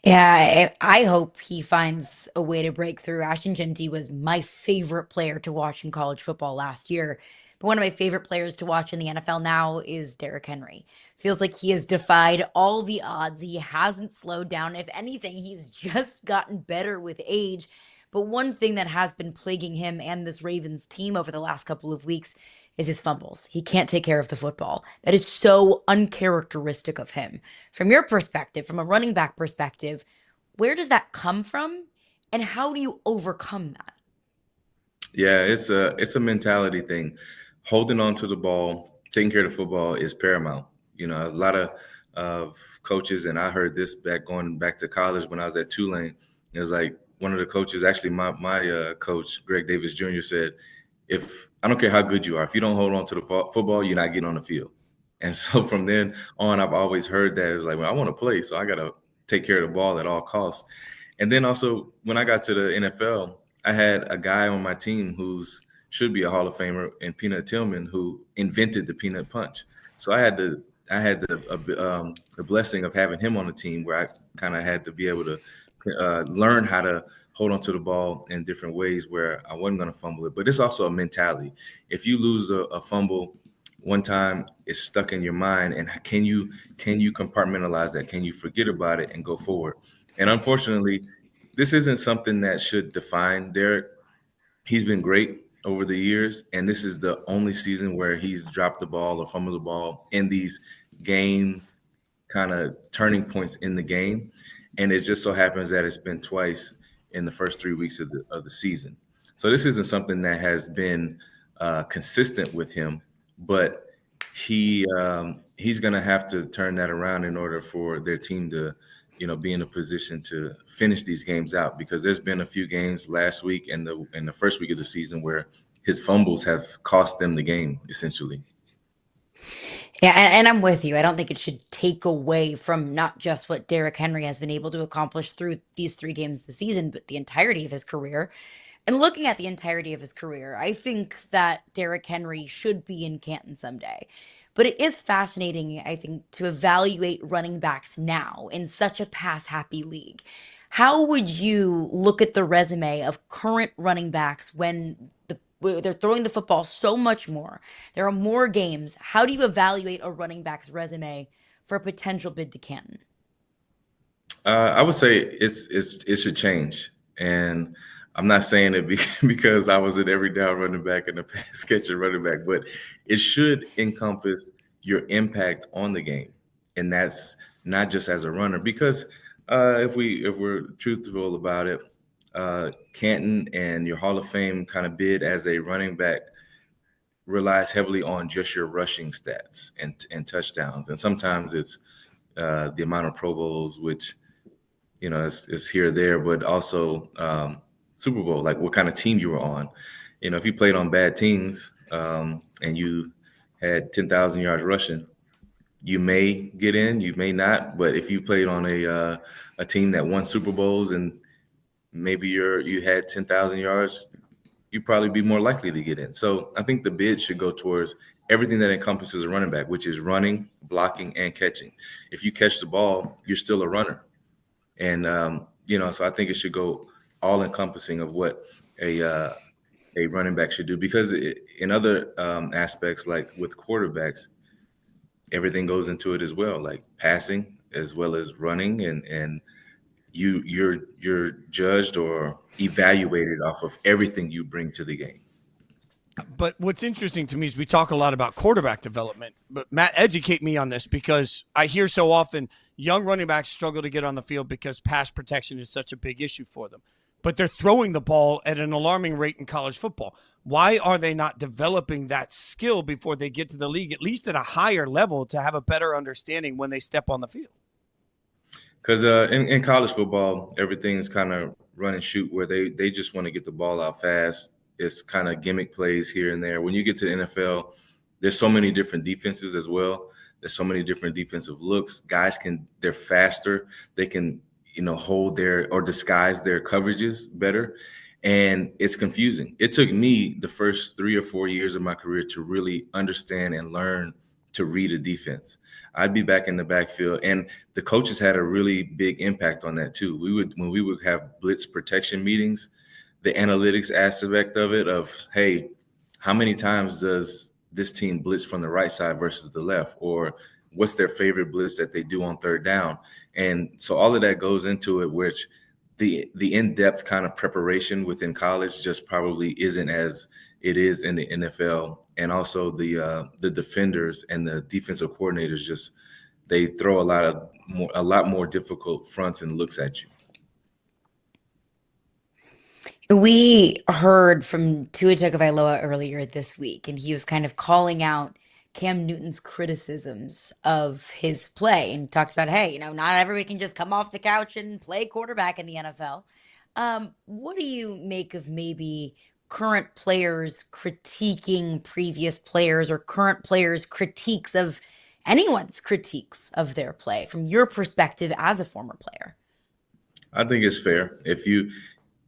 Yeah, I hope he finds a way to break through. Ashton Jeanty was my favorite player to watch in college football last year. But one of my favorite players to watch in the NFL now is Derrick Henry. Feels like he has defied all the odds. He hasn't slowed down. If anything, he's just gotten better with age. But one thing that has been plaguing him and this Ravens team over the last couple of weeks is his fumbles. He can't take care of the football. That is so uncharacteristic of him. From your perspective, from a running back perspective, where does that come from, and how do you overcome that? Yeah, it's a mentality thing. Holding on to the ball, taking care of the football is paramount. A lot of coaches, and I heard this going back to college when I was at Tulane. It was like one of the coaches, actually my coach, Greg Davis Jr., said, I don't care how good you are, if you don't hold on to the football, you're not getting on the field. And so from then on, I've always heard that. It's like, well, I want to play, so I got to take care of the ball at all costs. And then also when I got to the NFL, I had a guy on my team who's should be a Hall of Famer, and Peanut Tillman, who invented the peanut punch. So I had the blessing of having him on the team, where I kind of had to be able to learn how to hold on to the ball in different ways where I wasn't going to fumble it. But it's also a mentality. If you lose a fumble one time, it's stuck in your mind. And can you compartmentalize that? Can you forget about it and go forward? And unfortunately, this isn't something that should define Derrick. He's been great over the years, and this is the only season where he's dropped the ball or fumbled the ball in these game kind of turning points in the game. And it just so happens that it's been twice in the first 3 weeks of the season. So this isn't something that has been consistent with him, but he's going to have to turn that around in order for their team to, be in a position to finish these games out, because there's been a few games last week and in the first week of the season where his fumbles have cost them the game, essentially. Yeah, and I'm with you. I don't think it should take away from not just what Derrick Henry has been able to accomplish through these 3 games this season, but the entirety of his career. And looking at the entirety of his career, I think that Derrick Henry should be in Canton someday. But it is fascinating, I think, to evaluate running backs now in such a pass-happy league. How would you look at the resume of current running backs when they're throwing the football so much more? There are more games. How do you evaluate a running back's resume for a potential bid to Canton? I would say it should change. And I'm not saying it because I was an every down running back and a pass catching running back, but it should encompass your impact on the game. And that's not just as a runner, because if we're truthful about it, Canton and your Hall of Fame kind of bid as a running back relies heavily on just your rushing stats and touchdowns. And sometimes it's the amount of Pro Bowls, which, is here or there, but also Super Bowl, like what kind of team you were on. If you played on bad teams and you had 10,000 yards rushing, you may get in, you may not. But if you played on a team that won Super Bowls and maybe you had 10,000 yards, you'd probably be more likely to get in. So I think the bid should go towards everything that encompasses a running back, which is running, blocking, and catching. If you catch the ball, you're still a runner. And, so I think it should go all encompassing of what a running back should do, because in other aspects, like with quarterbacks, everything goes into it as well, like passing as well as running, and you're judged or evaluated off of everything you bring to the game. But what's interesting to me is we talk a lot about quarterback development, but Matt, educate me on this, because I hear so often young running backs struggle to get on the field because pass protection is such a big issue for them. But they're throwing the ball at an alarming rate in college football. Why are they not developing that skill before they get to the league, at least at a higher level, to have a better understanding when they step on the field? Because in college football, everything's kind of run and shoot, where they just want to get the ball out fast. It's kind of gimmick plays here and there. When you get to the NFL, there's so many different defenses as well. There's so many different defensive looks. Guys they're faster. They can, hold or disguise their coverages better. And it's confusing. It took me the first 3 or 4 years of my career to really understand and learn to read a defense. I'd be back in the backfield, and the coaches had a really big impact on that too. When we would have blitz protection meetings, the analytics aspect of it, of, hey, how many times does this team blitz from the right side versus the left? Or what's their favorite blitz that they do on third down? And so all of that goes into it, which the in-depth kind of preparation within college just probably isn't as it is in the NFL. And also the defenders and the defensive coordinators, they throw a lot more difficult fronts and looks at you. We heard from Tua Tagovailoa earlier this week, and he was kind of calling out Cam Newton's criticisms of his play and talked about, hey, not everybody can just come off the couch and play quarterback in the NFL. What do you make of maybe current players critiquing previous players, or current players' critiques of anyone's critiques of their play from your perspective as a former player? I think it's fair.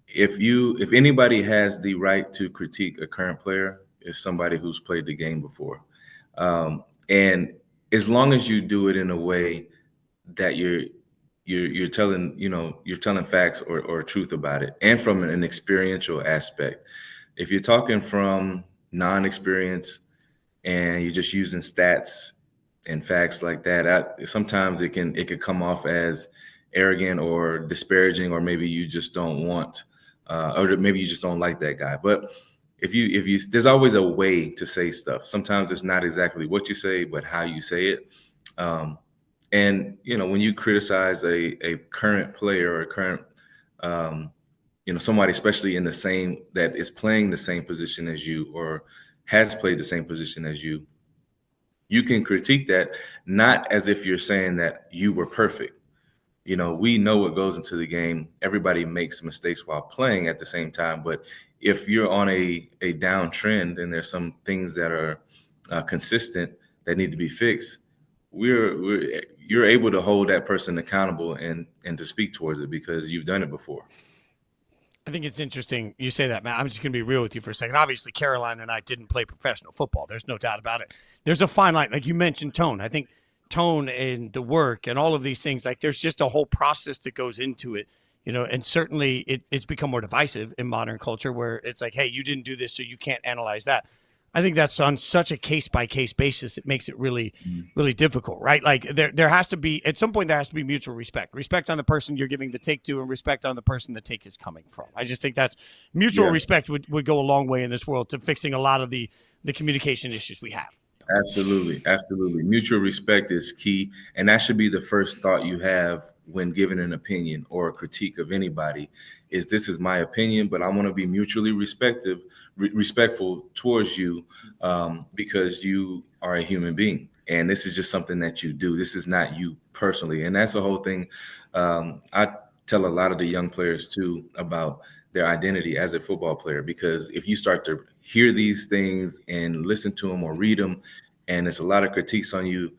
If anybody has the right to critique a current player, it's somebody who's played the game before. And as long as you do it in a way that you're telling facts or truth about it, and from an experiential aspect. If you're talking from non-experience and you're just using stats and facts like that, sometimes it could come off as arrogant or disparaging, or maybe you just don't want, or maybe you just don't like that guy. But if you, there's always a way to say stuff. Sometimes it's not exactly what you say, but how you say it. And when you criticize a current player or a current, somebody, especially that is playing the same position as you or has played the same position as you, you can critique that, not as if you're saying that you were perfect. We know what goes into the game. Everybody makes mistakes while playing at the same time. But if you're on a downtrend and there's some things that are consistent that need to be fixed, you're able to hold that person accountable and to speak towards it because you've done it before. I think it's interesting you say that, Matt. I'm just going to be real with you for a second. Obviously, Caroline and I didn't play professional football. There's no doubt about it. There's a fine line. Like you mentioned tone. I think tone and the work and all of these things, like there's just a whole process that goes into it, and certainly it's become more divisive in modern culture where it's like, hey, you didn't do this, so you can't analyze that. I think that's on such a case-by-case basis. It makes it really, really difficult, right? Like there has to be, at some point, there has to be mutual respect. Respect on the person you're giving the take to and respect on the person the take is coming from. I just think that's mutual respect would go a long way in this world to fixing a lot of the communication issues we have. Absolutely. Absolutely. Mutual respect is key. And that should be the first thought you have when giving an opinion or a critique of anybody is, this is my opinion, but I want to be mutually respectful towards you because you are a human being. And this is just something that you do. This is not you personally. And that's the whole thing. I tell a lot of the young players too about their identity as a football player, because if you start to hear these things and listen to them or read them, and there's a lot of critiques on you,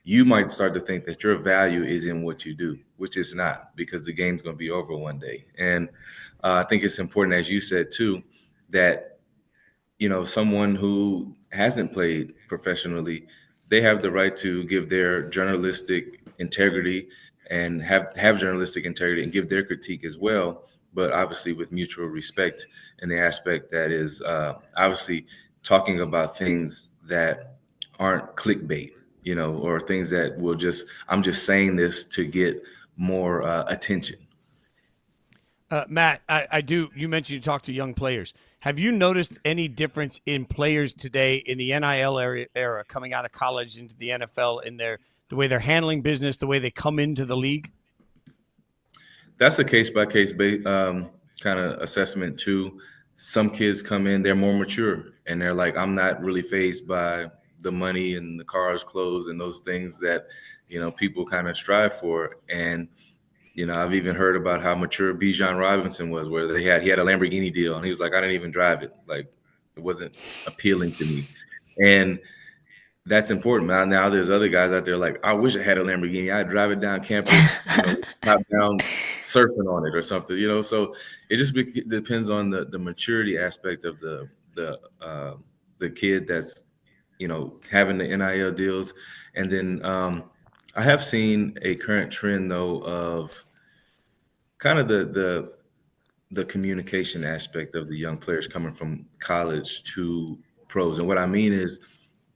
you might start to think that your value is in what you do, which is not, because the game's going to be over one day. And I think it's important, as you said too, that, you know, someone who hasn't played professionally, they have the right to give their journalistic integrity and have journalistic integrity and give their critique as well, but obviously with mutual respect in the aspect that is obviously talking about things that aren't clickbait, you know, or things that will just, I'm just saying this to get more attention. Matt, you mentioned you talk to young players. Have you noticed any difference in players today in the NIL era coming out of college into the NFL in the way they're handling business, the way they come into the league? That's a case-by-case kind of assessment too. Some kids come in, they're more mature, and they're like, I'm not really fazed by the money and the cars, clothes, and those things that, you know, people kind of strive for. And, you know, I've even heard about how mature Bijan Robinson was, where he had a Lamborghini deal, and he was like, I didn't even drive it. Like, it wasn't appealing to me. And that's important. Now there's other guys out there like, I wish I had a Lamborghini. I'd drive it down campus, you know, top down surfing on it or something, you know. So it just depends on the maturity aspect of the kid that's, you know, having the NIL deals. And then I have seen a current trend though of kind of the communication aspect of the young players coming from college to pros. And what I mean is,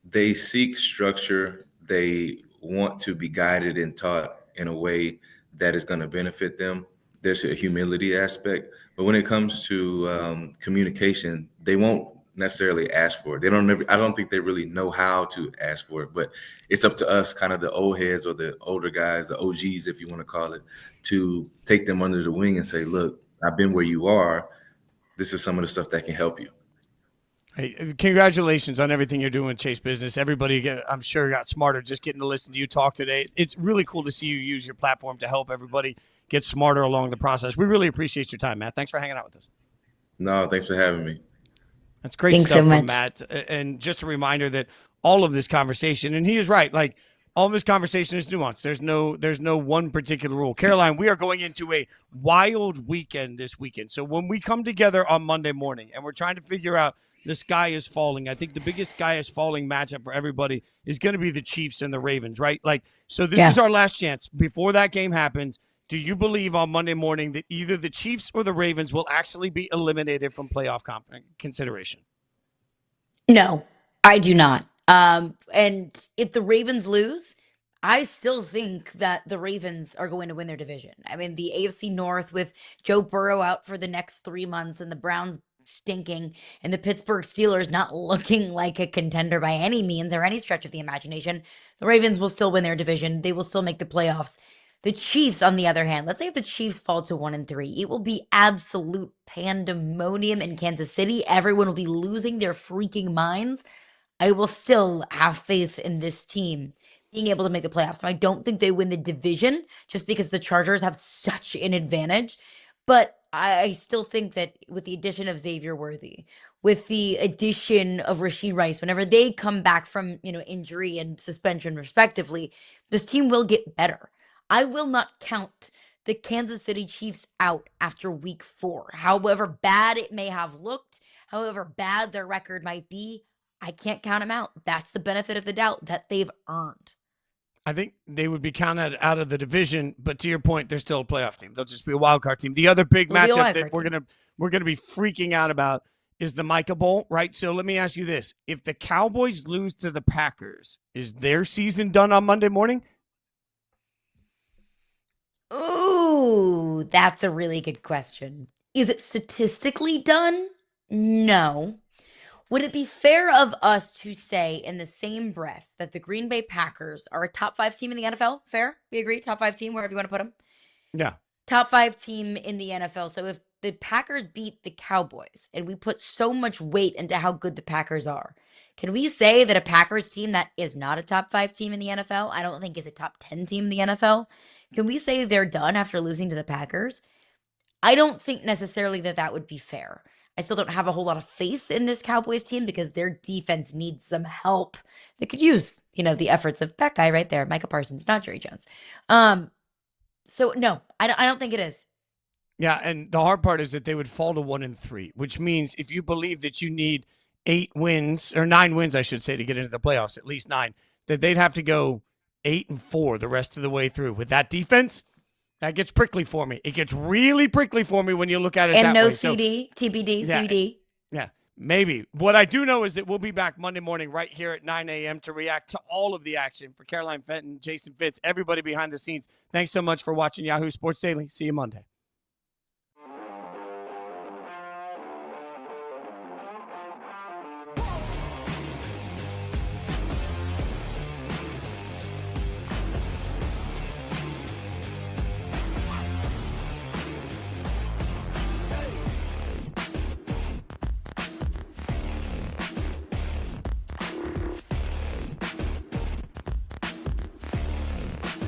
they seek structure. They want to be guided and taught in a way that is going to benefit them. There's a humility aspect, but when it comes to communication, they won't necessarily ask for it. I don't think they really know how to ask for it, but it's up to us, kind of the old heads or the older guys, the OGs, if you want to call it, to take them under the wing and say, look, I've been where you are. This is some of the stuff that can help you. Hey, congratulations on everything you're doing with Chase Business. Everybody, I'm sure, got smarter just getting to listen to you talk today. It's really cool to see you use your platform to help everybody get smarter along the process. We really appreciate your time, Matt. Thanks for hanging out with us. No, thanks for having me. That's great stuff from Matt. And just a reminder that all of this conversation, and he is right, like all of this conversation is nuanced. There's no one particular rule. Caroline, we are going into a wild weekend this weekend. So when we come together on Monday morning and we're trying to figure out the sky is falling, I think the biggest sky is falling matchup for everybody is going to be the Chiefs and the Ravens, right? Like, so this is our last chance. Before that game happens, do you believe on Monday morning that either the Chiefs or the Ravens will actually be eliminated from playoff consideration? No, I do not. And if the Ravens lose, I still think that the Ravens are going to win their division. I mean, the AFC North with Joe Burrow out for the next 3 months and the Browns stinking and the Pittsburgh Steelers not looking like a contender by any means or any stretch of the imagination, the Ravens will still win their division. They will still make the playoffs. The Chiefs, on the other hand, let's say if the Chiefs fall to 1-3, it will be absolute pandemonium in Kansas City. Everyone will be losing their freaking minds. I will still have faith in this team being able to make the playoffs. Now, I don't think they win the division just because the Chargers have such an advantage. But I still think that with the addition of Xavier Worthy, with the addition of Rashid Rice, whenever they come back from, you know, injury and suspension respectively, this team will get better. I will not count the Kansas City Chiefs out after week 4. However bad it may have looked, however bad their record might be, I can't count them out. That's the benefit of the doubt that they've earned. I think they would be counted out of the division, but to your point, they're still a playoff team. They'll just be a wild card team. The other big matchup that we're gonna be freaking out about is the Micah Bowl, right? So let me ask you this: if the Cowboys lose to the Packers, is their season done on Monday morning? Ooh, that's a really good question. Is it statistically done? No. Would it be fair of us to say in the same breath that the Green Bay Packers are a top 5 team in the NFL? Fair? We agree? Top 5 team, wherever you want to put them? Yeah. Top 5 team in the NFL. So if the Packers beat the Cowboys and we put so much weight into how good the Packers are, can we say that a Packers team that is not a top 5 team in the NFL, I don't think is a top 10 team in the NFL, can we say they're done after losing to the Packers? I don't think necessarily that would be fair. I still don't have a whole lot of faith in this Cowboys team because their defense needs some help. They could use, the efforts of that guy right there, Micah Parsons, not Jerry Jones. So no, I don't think it is. Yeah, and the hard part is that they would fall to 1-3, which means if you believe that you need 8 wins or 9 wins, I should say, to get into the playoffs, at least 9, that they'd have to go 8-4 the rest of the way through with that defense. That gets prickly for me. It gets really prickly for me when you look at it that way. And no CD, TBD, yeah, CD. Yeah, maybe. What I do know is that we'll be back Monday morning right here at 9 a.m. to react to all of the action. For Caroline Fenton, Jason Fitz, everybody behind the scenes, thanks so much for watching Yahoo Sports Daily. See you Monday.